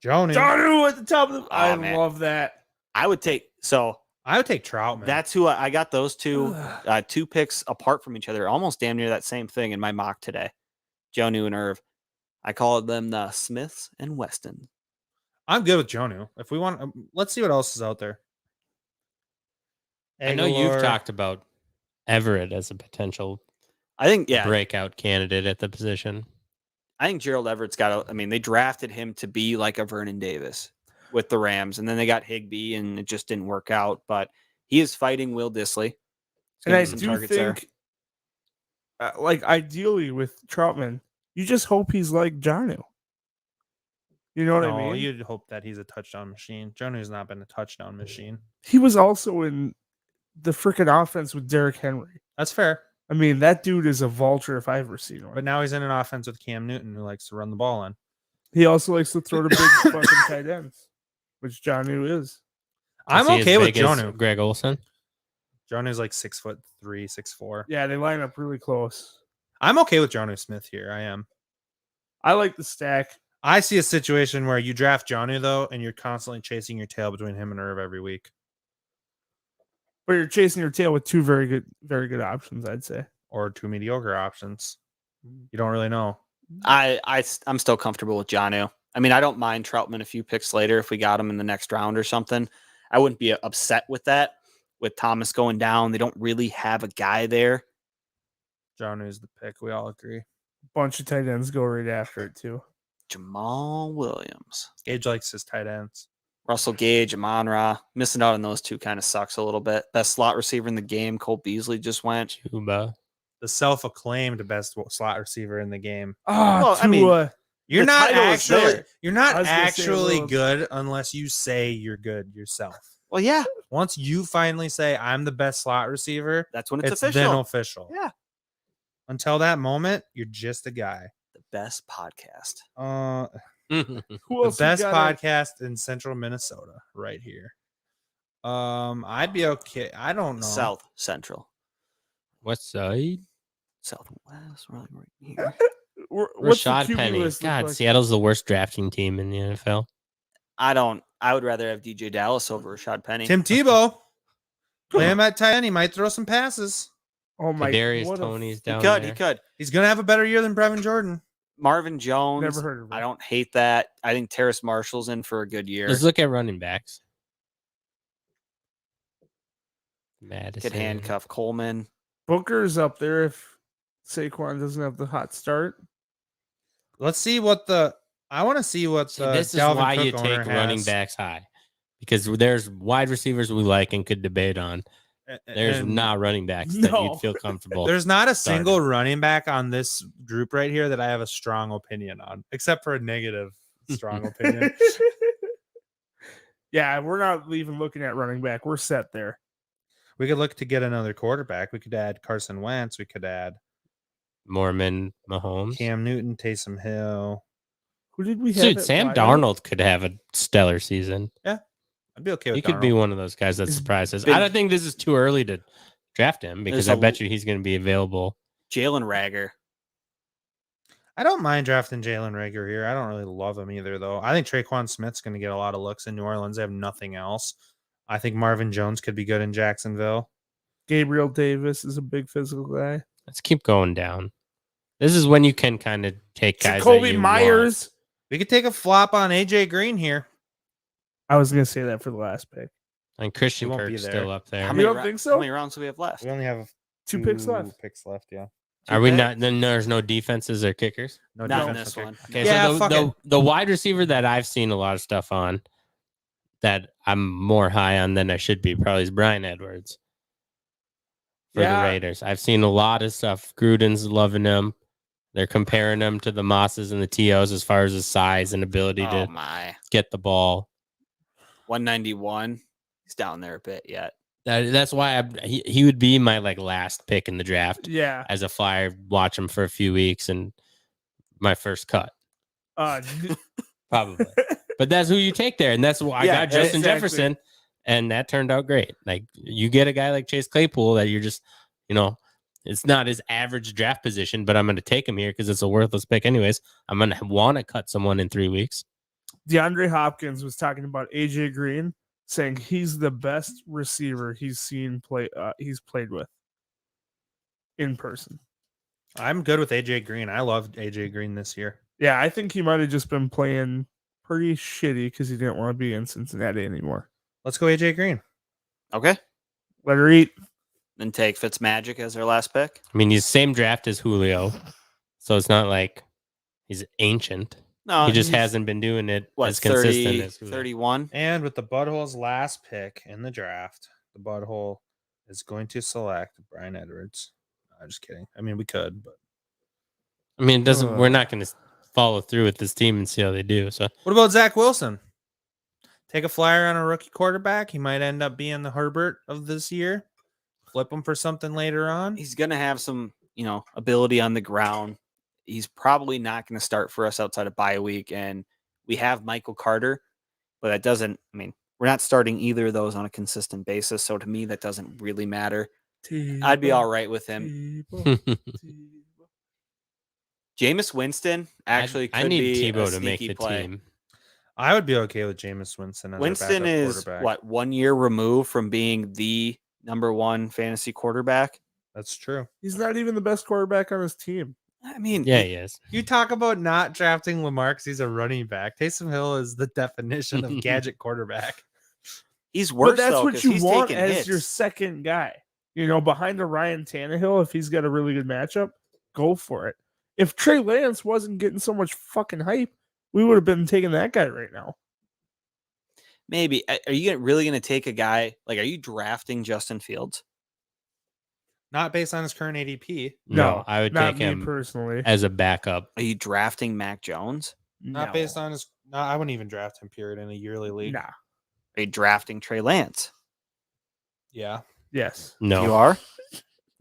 Jonah. Jonu at the top of the. I man. love that. I would take I would take Troutman. That's who I got. Those 2 picks apart from each other, almost damn near that same thing in my mock today. Jonnu and Irv. I called them the Smiths and Weston. I'm good with Jonah. If we want, let's see what else is out there. I know you've talked about Everett as a potential breakout candidate at the position. I think Gerald Everett's got they drafted him to be like a Vernon Davis with the Rams, and then they got Higbee, and it just didn't work out. But he is fighting Will Disley. And I do think, ideally with Troutman, you just hope he's like Jonu. You know what I mean? You'd hope that he's a touchdown machine. Jonu's not been a touchdown machine. He was also in the freaking offense with Derrick Henry. That's fair. I mean, that dude is a vulture if I've ever seen one. But now he's in an offense with Cam Newton, who likes to run the ball in. He also likes to throw to big fucking tight ends, which Jonu is. I'm okay with Jonu. Greg Olsen. Jonu's like 6'3", 6'4". Yeah, they line up really close. I'm okay with Jonnu Smith here. I am. I like the stack. I see a situation where you draft Jonnu, though, and you're constantly chasing your tail between him and Irv every week. But you're chasing your tail with 2 very good options, I'd say. Or 2 mediocre options. You don't really know. I'm still comfortable with Jonnu. I mean, I don't mind Troutman a few picks later if we got him in the next round or something. I wouldn't be upset with that. With Thomas going down, they don't really have a guy there. Jonnu's the pick. We all agree. Bunch of tight ends go right after it, too. Jamal Williams. Gage likes his tight ends. Russell Gage, Amon-Ra. Missing out on those 2 kind of sucks a little bit. Best slot receiver in the game, Cole Beasley just went. Chuba. The self-acclaimed best slot receiver in the game. Oh, well, you're not there. actually good unless you say you're good yourself. Well, yeah. Once you finally say I'm the best slot receiver, That's when it's then official. official. Yeah. Until that moment, you're just a guy. The best podcast. Who else The best podcast in central Minnesota right here. I'd be okay. I don't know. South Central. West Side. Southwest. Right here. What's the Rashad QB Penny. list look God, like? Seattle's the worst drafting team in the NFL. I would rather have DJ Dallas over Rashad Penny. Tim Tebow. Play him at tight end. He might throw some passes. Oh my! Darius what a Tony's He down could. there. He could. He's gonna have a better year than Brevin Jordan. Marvin Jones. Never heard of him. I don't hate that. I think Terrace Marshall's in for a good year. Let's look at running backs. Madison. Could handcuff Coleman. Booker's up there if Saquon doesn't have the hot start. Let's see what I want to see what See, the this is Dalvin why Cook you owner take running has. backs high, because there's wide receivers we like and could debate on. There's And not running backs that No. you'd feel comfortable. There's not a starting. single running back on this group right here that I have a strong opinion on, except for a negative strong opinion. Yeah, we're not even looking at running back. We're set there. We could look to get another quarterback. We could add Carson Wentz. We could add Mormon, Mahomes. Cam Newton, Taysom Hill. Who did we have? Dude, at Sam wide? Darnold could have a stellar season. I'd be okay with He could be Darnold. one of those guys that Is surprises. big- I don't think this is too early to draft him because There's I a- bet you he's going to be available. Jalen Rager. I don't mind drafting Jalen Rager here. I don't really love him either, though. I think Traquan Smith's going to get a lot of looks in New Orleans. They have nothing else. I think Marvin Jones could be good in Jacksonville. Gabriel Davis is a big physical guy. Let's keep going down. This is when you can kind of take guys. that Jacoby you Myers. We could take a flop on AJ Green here. I was gonna say that for the last pick. want. And Christian He won't be Kirk's there. still up there. How You many, don't think so? How many rounds do we have left? We only have 2 picks left. Picks left, yeah. Are we picks? not? Then there's no defenses or kickers. No Not in defense, this okay. one. Okay, Yeah, so fuck the wide receiver that I've seen a lot of stuff on that I'm more high on than I should be probably is Brian Edwards for Yeah. the Raiders. I've seen a lot of stuff. Gruden's loving him. They're comparing him to the Mosses and the TOs as far as his size and ability Oh to my. get the ball. 191. He's down there a bit yet. That's why he would be my last pick in the draft Yeah. as a flyer. Watch him for a few weeks and my first cut. Probably. But that's who you take there. And that's why I Yeah, got Justin exactly. Jefferson. And that turned out great. Like you get a guy like Chase Claypool that you're just, it's not his average draft position, but I'm going to take him here because it's a worthless pick anyways. I'm going to want to cut someone in 3 weeks. DeAndre Hopkins was talking about AJ Green, saying he's the best receiver he's seen play. He's played with in person. I'm good with AJ Green. I loved AJ Green this year. Yeah, I think he might have just been playing pretty shitty because he didn't want to be in Cincinnati anymore. Let's go AJ Green. Okay. Let her eat. Then take Fitzmagic as our last pick. I mean, he's same draft as Julio. So it's not like he's ancient. No, He just he's, hasn't been doing it what, as consistent 30, as Julio. 31. And with the Butthole's last pick in the draft, the Butthole is going to select Brian Edwards. I'm just kidding. I mean, we could, but I mean, it doesn't. We're not going to follow through with this team and see how they do. So what about Zach Wilson? Take a flyer on a rookie quarterback. He might end up being the Herbert of this year. Flip him for something later on. He's going to have some, ability on the ground. He's probably not going to start for us outside of bye week. And we have Michael Carter, but that doesn't, we're not starting either of those on a consistent basis. So to me, that doesn't really matter. I'd be all right with him. Jameis Winston actually I could need be a Tebow to make sneaky the play. team. I would be okay with Jameis Winston as Winston our backup is quarterback. 1 year removed from being the number one fantasy quarterback. That's true. He's not even the best quarterback on his team. I mean, Yeah, he is. You talk about not drafting Lamar because he's a running back. Taysom Hill is the definition of gadget quarterback. he's worse But that's though, what 'cause you he's want taking as hits. your second guy. Behind a Ryan Tannehill, if he's got a really good matchup, go for it. If Trey Lance wasn't getting so much fucking hype, we would have been taking that guy right now. Maybe. Are you really going to take a guy? Are you drafting Justin Fields? Not based on his current ADP. No, I would not take me him personally. as a backup. Are you drafting Mac Jones? Not No. based on his. No, I wouldn't even draft him. Period in a yearly league. Nah. Are you drafting Trey Lance? Yeah. Yes. No, You are?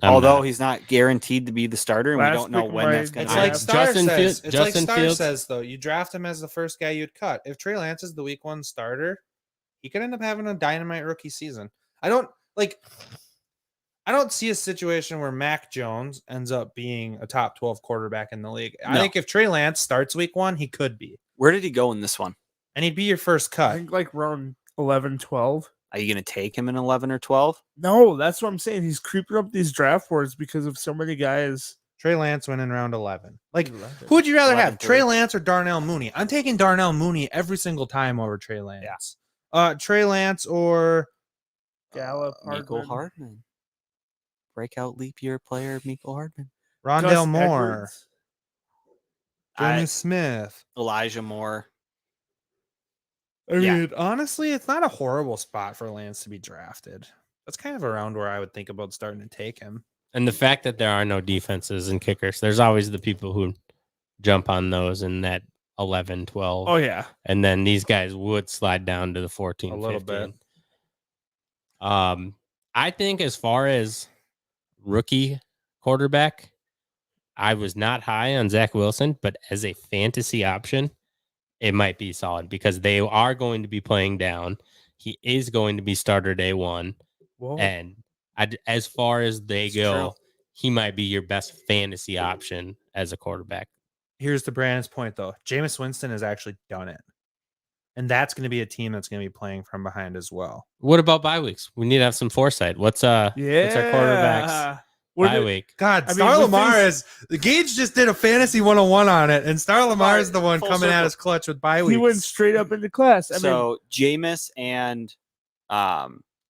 I'm Although not. he's not guaranteed to be the starter, and we Last don't know pick of when my that's going It's to Yeah. like happen. Star Justin says. Fields- It's like Justin Star Fields- says though. You draft him as the first guy you'd cut. If Trey Lance is the week one starter, he could end up having a dynamite rookie season. I don't see a situation where Mac Jones ends up being a top 12 quarterback in the league. I No. think if Trey Lance starts week one, he could be. Where did he go in this one? And he'd be your first I cut. think round 11, 12. Are you going to take him in 11 or 12? No, that's what I'm saying. He's creeping up these draft boards because of so many guys. Trey Lance went in round 11. Like, 11. who would you rather 11, have, Trey 3. Lance or Darnell Mooney? I'm taking Darnell Mooney every single time over Trey Lance. Trey Lance or Gallup, Mecole Hardman. Breakout leap year player, Mecole Hardman. Rondell Gus Moore, Edwards. Jordan Smith. Elijah Moore. I Yeah. mean, honestly, it's not a horrible spot for Lance to be drafted. That's kind of around where I would think about starting to take him. And the fact that there are no defenses and kickers, there's always the people who jump on those in that 11, 12. Oh, yeah. And then these guys would slide down to the 14, A little 15. I think as far as rookie quarterback, I was not high on Zach Wilson, but as a fantasy option, it might be solid because they are going to be playing down. He is going to be starter day one. Whoa. And as far as they It's go, true. he might be your best fantasy option as a quarterback. Here's to Brandon's point, though. Jameis Winston has actually done it. And that's going to be a team that's going to be playing from behind as well. What about bye weeks? We need to have some foresight. What's our quarterbacks bye week? God, I mean, Star with Lamar these- is the Gage just did a fantasy 101 on it, and Star Lamar is the one Full coming at circle. his clutch with bye He weeks. went straight up into class. I mean, So Jameis and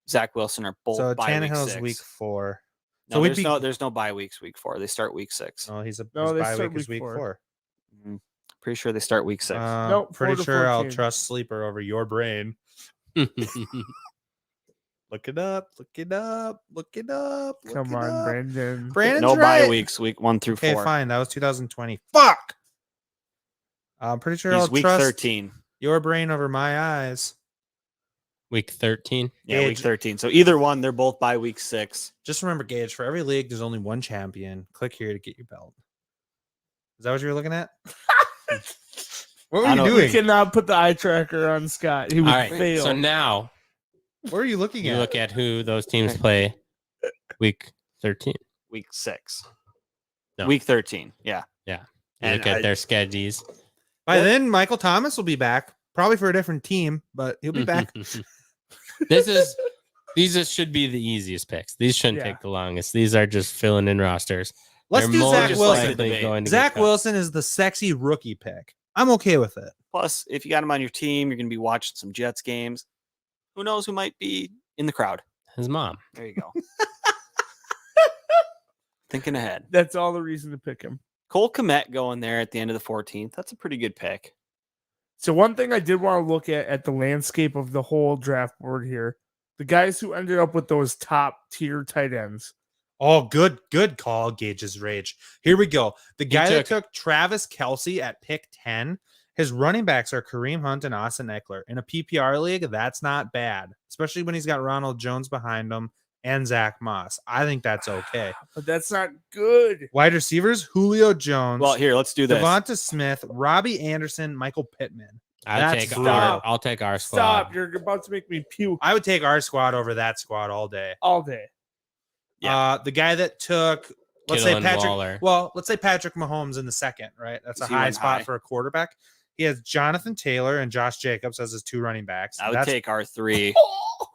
Zach Wilson are both So bye week Tannehill's 6. week 4. No, so we'd there's no bye weeks week 4. They start week 6. Oh, his No, they bye start week is week week 4. 4. Mhm. Pretty sure they start week 6. Nope, 4 pretty to sure I'll 14. trust Sleeper over your brain. Look it up. Look it up. Look it up. Look come it on, up. Brandon. Brandon's No right. bye weeks week 1 through 4. Okay, fine. That was 2020. Fuck. I'm pretty sure He's I'll week trust 13. your brain over my eyes. Week 13. Yeah, week Gage. 13. So either one, they're both by week 6. Just remember, Gage, for every league, there's only one champion. Click here to get your belt. Is that what you were looking at? What were I you don't- We doing? cannot put the eye tracker on Scott. He would All right. fail. So now What are you looking you at? look at who those teams play week 13. Week 6. No. Week 13. Yeah. You And look at I- their schedules. By then, Michael Thomas will be back, probably for a different team, but he'll be back. These should be the easiest picks. These shouldn't Yeah. take the longest. These are just filling in rosters. Let's They're do more Zach just Wilson. likely going to get Zach cut. Wilson is the sexy rookie pick. I'm okay with it. Plus, if you got him on your team, you're going to be watching some Jets games. Who knows who might be in the crowd? His mom. There you go. Thinking ahead. That's all the reason to pick him. Cole Kmet going there at the end of the 14th. That's a pretty good pick. So one thing I did want to look at the landscape of the whole draft board here, the guys who ended up with those top tier tight ends. Oh, good call, Gage's Rage. Here we go. The guy that took- took Travis Kelce at pick 10, his running backs are Kareem Hunt and Austin Eckler. In a PPR league, that's not bad, especially when he's got Ronald Jones behind him and Zach Moss. I think that's okay. But that's not good. Wide receivers, Julio Jones, Well, here, let's do this. Devonta Smith, Robbie Anderson, Michael Pittman. I'll take our squad. Stop. You're about to make me puke I would take our squad over that squad all day. all day. Yeah. The guy that took, let's Kittle say and Patrick. Waller. Well, let's say Patrick Mahomes in the second, right? That's a He high went spot high. for a quarterback. He has Jonathan Taylor and Josh Jacobs as his 2 running backs. I would That's take our 3.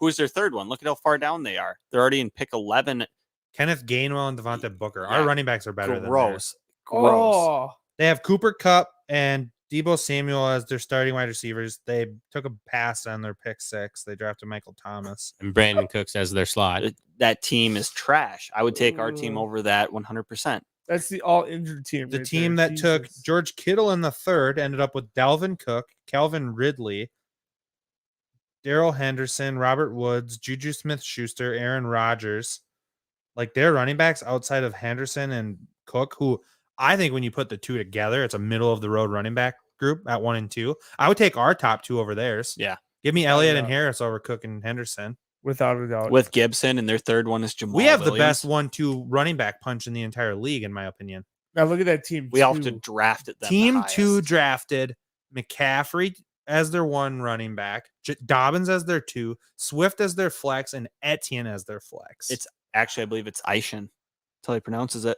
Who's their third one? Look at how far down they are. They're already in pick 11. Kenneth Gainwell and Devontae Booker. Our Yeah. running backs are better than theirs. Gross. Oh, They have Cooper Kupp and Debo Samuel as their starting wide receivers. They took a pass on their pick 6. They drafted Michael Thomas. And Brandon Cooks as their slot. That team is trash. I would take our team Ooh. over that 100%. that's the all injured team. The right team there. that took Jesus. George Kittle in the 3rd ended up with Dalvin Cook, Calvin Ridley, Darrell Henderson, Robert Woods, Juju Smith-Schuster, Aaron Rodgers. Like their running backs outside of Henderson and Cook, who I think when you put the 2 together, it's a middle of the road running back group at 1 and 2. I would take our top 2 over theirs. Yeah. Give me Elliott and doubt. Harris over Cook and Henderson. without a doubt. With Gibson, and their third one is Jamal We have the Williams. best 1-2 running back punch in the entire league, in my opinion. Now look at that team. We have to too. draft it. Team 2 drafted McCaffrey as their 1 running back, Dobbins as their 2, Swift as their flex, and Etienne as their flex. It's actually, I believe it's Aishan. That's how he pronounces it.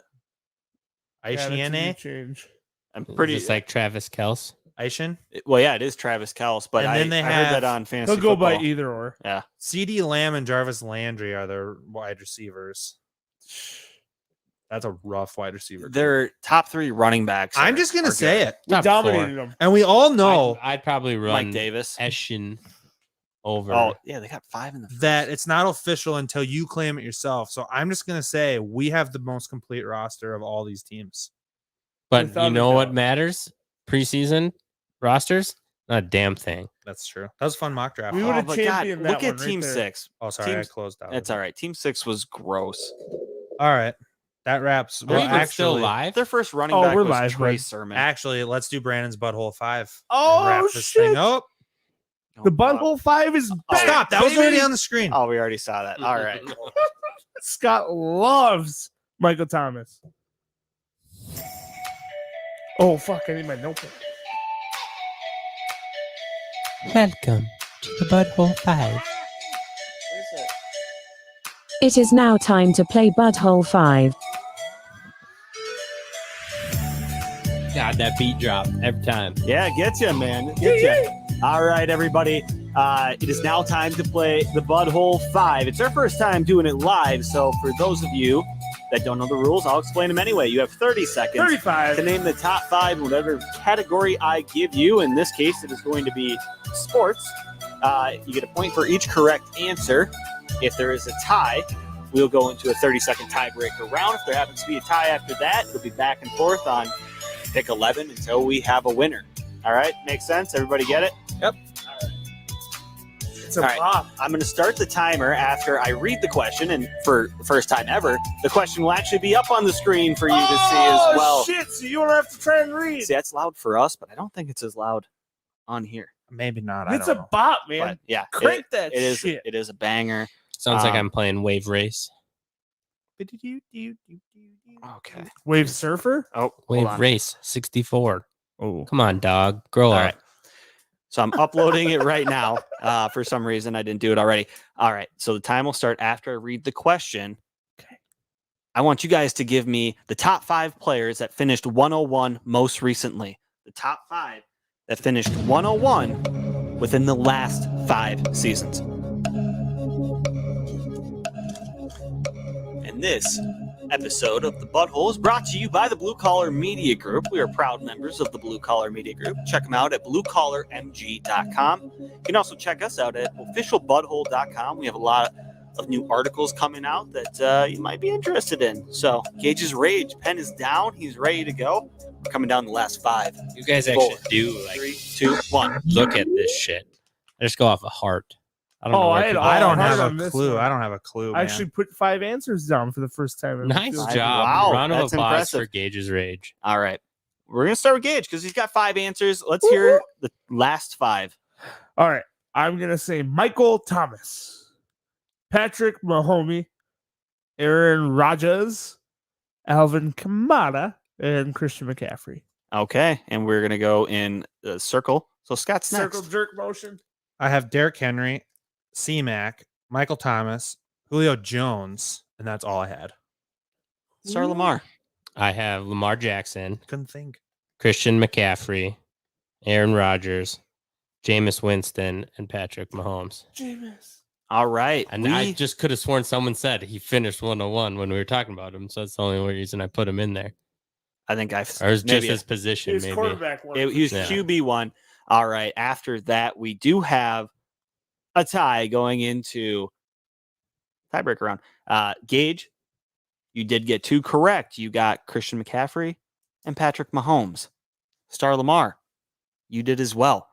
Yeah, that's a new Aishiene. change. I'm Pretty pretty just like Travis Kelce. Aishin. Well, yeah, it is Travis Kelce, but And then they I heard have- that on fantasy He'll go by football. either or. Yeah. CD Lamb and Jarvis Landry are their wide receivers. That's a rough wide receiver group. Their top 3 running backs. I'm just gonna say it, We Top dominated four. them. and we all know I'd probably run Mike Davis. Eshin over. Oh, yeah, they got 5 in the first. that it's not official until you claim it yourself. So I'm just gonna say we have the most complete roster of all these teams. but without you a know what doubt. matters? Preseason rosters? Not a damn thing. That's true. That was a fun mock draft. We Oh, would've but God, championed that look at one right Team there. 6. Oh, sorry, Teams- I closed out. That's all right. Team 6 was gross. All right, that wraps. Are Well, we even still actually, live? Their first running Oh, back we're was live, Trey bud. Sermon. actually, let's do Brandon's butthole 5. Oh, and wrap this shit. thing up. The butthole 5 is back. Stop! That was baby. already on the screen. Oh, we already saw that. All right. Scott loves Michael Thomas. Oh fuck! I need my notebook. Welcome to the Butthole 5. It is now time to play Butthole 5. God, that beat drop every time. Yeah, it gets you, man. It gets you. All right, everybody. It is now time to play the Butthole 5. It's our first time doing it live, so for those of you that don't know the rules, I'll explain them anyway. You have 30 seconds 35. to name the top 5 in whatever category I give you. In this case, it is going to be sports. You get a point for each correct answer. If there is a tie, we'll go into a 30-second tiebreaker round. If there happens to be a tie after that, it'll be back and forth on pick 11 until we have a winner. All right, makes sense? Everybody get it? Yep. It's a All right. bop. I'm going to start the timer after I read the question, and for the first time ever, the question will actually be up on the screen for you to see as well. Shit! So you don't have to try and read. See, that's loud for us, but I don't think it's as loud on here. Maybe not. It's I a don't know. bop, man. But yeah, Crank that it is. shit. It is a banger. Sounds like Um, I'm playing Wave Race. Okay. Wave surfer. Oh, hold Wave on. Race 64. Oh, Come on, dog. Grow All up. right. So I'm uploading it right now. For some reason, I didn't do it already. All right. So the time will start after I read the question. Okay. I want you guys to give me the top 5 players that finished 101 most recently. The top 5 that finished 101 within the last 5 seasons. And this episode of The Butthole is brought to you by the Blue Collar Media Group. We are proud members of the Blue Collar Media Group. Check them out at bluecollarmg.com. You can also check us out at officialbutthole.com. We have a lot of new articles coming out that you might be interested in. So, Gage's Rage pen is down. He's ready to go. We're coming down the last 5. You guys Four, actually do like 3, 2, 1. look at this shit. I just go off a heart. I don't Oh, know. I where had people- all I don't hard have on a this clue. one. I don't have a clue. I Man. actually put 5 answers down for the first time. Nice Feels- job. Wow, Round of that's applause impressive. for Gage's Rage. All right. We're going to start with Gage because he's got 5 answers. Let's hear the last 5. All right, I'm gonna say Michael Thomas, Patrick Mahomes, Aaron Rodgers, Alvin Kamara, and Christian McCaffrey. Okay. And we're going to go in the circle. So, Scott's next. Circle jerk motion. I have Derrick Henry, C-Mac, Michael Thomas, Julio Jones, and that's all I had. Star Lamar. I have Lamar Jackson, Couldn't think. Christian McCaffrey, Aaron Rodgers, Jameis Winston, and Patrick Mahomes. Jameis. All right. And I just could have sworn someone said he finished 101 when we were talking about him. So that's the only reason I put him in there. I think I've Or it's just maybe his position, His maybe. quarterback work. he was Yeah. QB1. All right. After that, we do have a tie going into tiebreaker round. Gage, you did get 2 correct. You got Christian McCaffrey and Patrick Mahomes. Star Lamar, you did as well.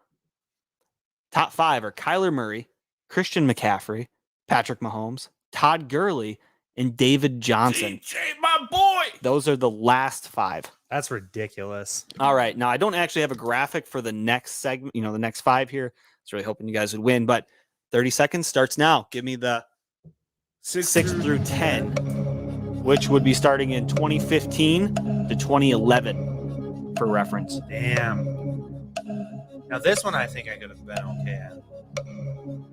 Top 5 are Kyler Murray, Christian McCaffrey, Patrick Mahomes, Todd Gurley, and David Johnson. DJ, my boy. Those are the last 5. That's ridiculous. All right. Now, I don't actually have a graphic for the next segment, the next 5 here. I was really hoping you guys would win, but 30 seconds starts now. Give me the 6 through 10, which would be starting in 2015 to 2011 for reference. Damn. Now this one I think I could have been okay at.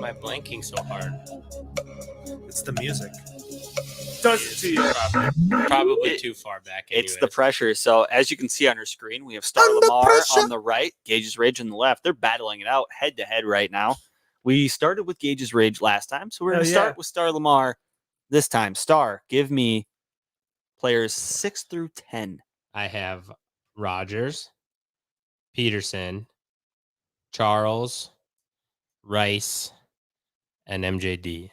am I blanking so hard? It's the music. Does it to you? Probably too far back. It's the anyways. pressure. So as you can see on our screen, we have Star Under Lamar pressure. on the right, Gage's Rage on the left. They're battling it out head to head right now. We started with Gage's Rage last time, so we're going to start with Star Lamar this time. Star, give me players 6 through 10. I have Rogers, Peterson, Charles, Rice, and MJD.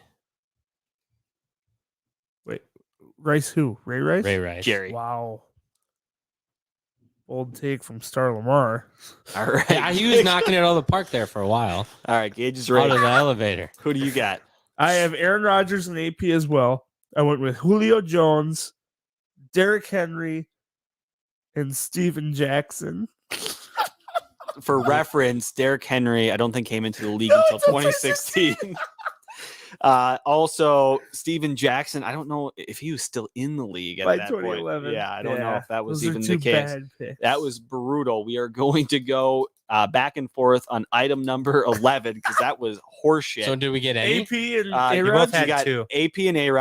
Wait, Rice who? Ray Rice? Ray Rice. Jerry. Wow. Bold take from Star Lamar. All right. Yeah, he was knocking it out of the park there for a while. All right, Gage's Out Rage. of the elevator. Who do you got? I have Aaron Rodgers and AP as well. I went with Julio Jones, Derrick Henry, and Steven Jackson. For reference, Derrick Henry, I don't think came into the league until 2016. Also, Steven Jackson, I don't know if he was still in the league at By that point. 2011. Yeah, I don't know if that was Those are even two the case. bad picks. That was brutal. We are going to go back and forth on item number 11 because that was horseshit. So did we get any? AP and You A-Rod. both got two. AP and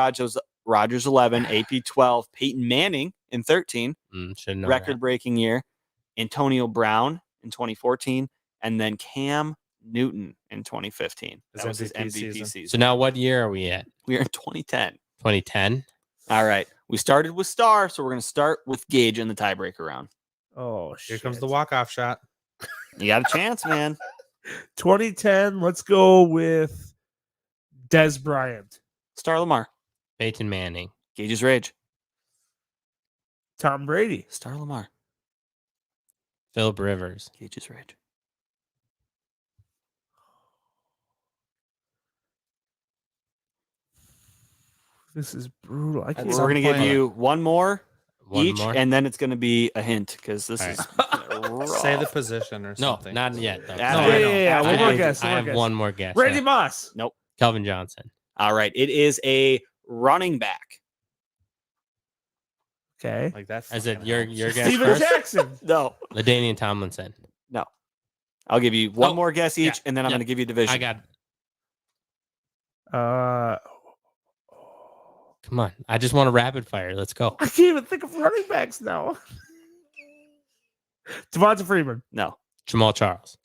Rogers 11, AP 12, Peyton Manning in 13, Should know record-breaking year, Antonio Brown in 2014, and then Cam Newton in 2015. That was his MVP season. So now what year are we at? We are in 2010. 2010? All right. We started with Star, so we're going to start with Gage in the tiebreaker round. Oh, Here shit. comes the walk-off shot. You got a chance, man. 2010. Let's go with Des Bryant, Star Lamar. Peyton Manning. Gage's Rage. Tom Brady, Star Lamar. Philip Rivers. Gage's Rage. This is brutal. I can't. We're going to give point- you one more One each, more? and then it's going to be a hint because this All is Say the rough. position or No, something. not yet. Though. Yeah, No, yeah, I know. yeah, one I more have- guess, I one more have guess. one more guess. Randy yeah. Moss. Calvin Johnson. All right. It is a running back. Okay. Like that. Is it fucking your helps. guess Steven first? Jackson. No. LaDainian Tomlinson. No. I'll give you one Oh, more guess each, yeah, and then I'm yeah. going to give you a division. I got. Come on. I just want a rapid fire. Let's go. I can't even think of running backs now. Devonta Freeman. No. Jamal Charles.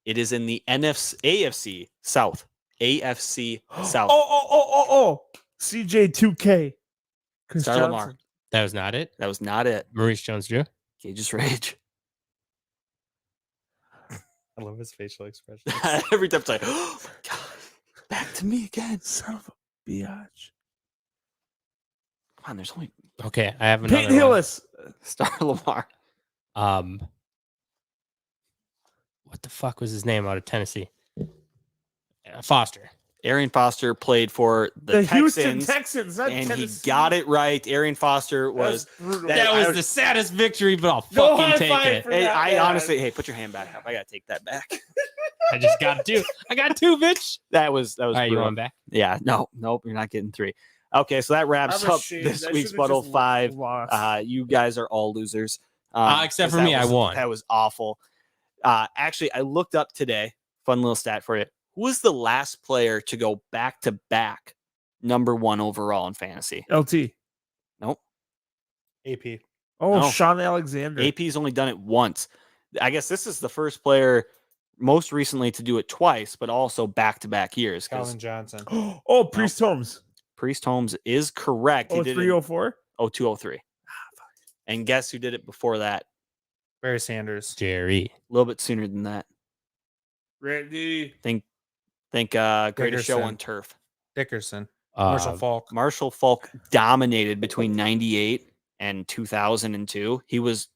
It is in the AFC South. AFC South. Oh. CJ2K. Chris Star Johnson. Lamar. That was not it. That was not it. Maurice Jones-Drew. Gage's Rage. I love his facial expression. Every time it's like, oh my God, back to me again. Son of a biatch. Come on, there's only Okay, I have another Peyton one. Hillis. Star Lamar. What the fuck was his name out of Tennessee? Foster. Arian Foster played for the Houston Texans, Texans. Not and Tennessee. he got it right. Arian Foster was. That's brutal. That- That I was would- the saddest victory, but I'll No fucking high take five it. for Hey, that, I man. honestly, hey, put your hand back up. I gotta take that back. I just got two. I got two, bitch. That was All right, you brutal. want back? Yeah, nope, you're not getting three. Okay, so that wraps I'm up ashamed. this I week's should've Buttle just 5. lost. You guys are all losers. Except 'cause for me, that I was- won. That was awful. Actually, I looked up today. Fun little stat for you. Who was the last player to go back to back number 1 overall in fantasy? LT. Nope. AP. Oh, No. Sean Alexander. AP's only done it once. I guess this is the first player most recently to do it twice, but also back to back years. 'Cause Calvin Johnson. Oh, Priest Holmes. Priest Holmes is correct. He Oh, did it 304. 0203. And guess who did it before that? Barry Sanders. Jerry. A little bit sooner than that. Randy. Think greatest show Dickerson. on turf. Dickerson. Marshall Falk. Marshall Falk dominated between 98 and 2002. He was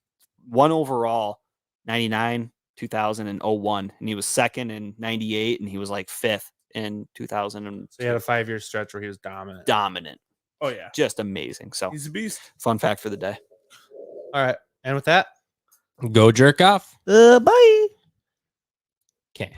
1 overall, 99, 2000, and 01. And he was 2nd in 98, and he was like 5th in 2000. And So he had a 5-year stretch where he was dominant. dominant. Oh, yeah. Just amazing. So, He's a beast. fun fact for the day. All right. And with that, Go jerk off. Bye. Okay.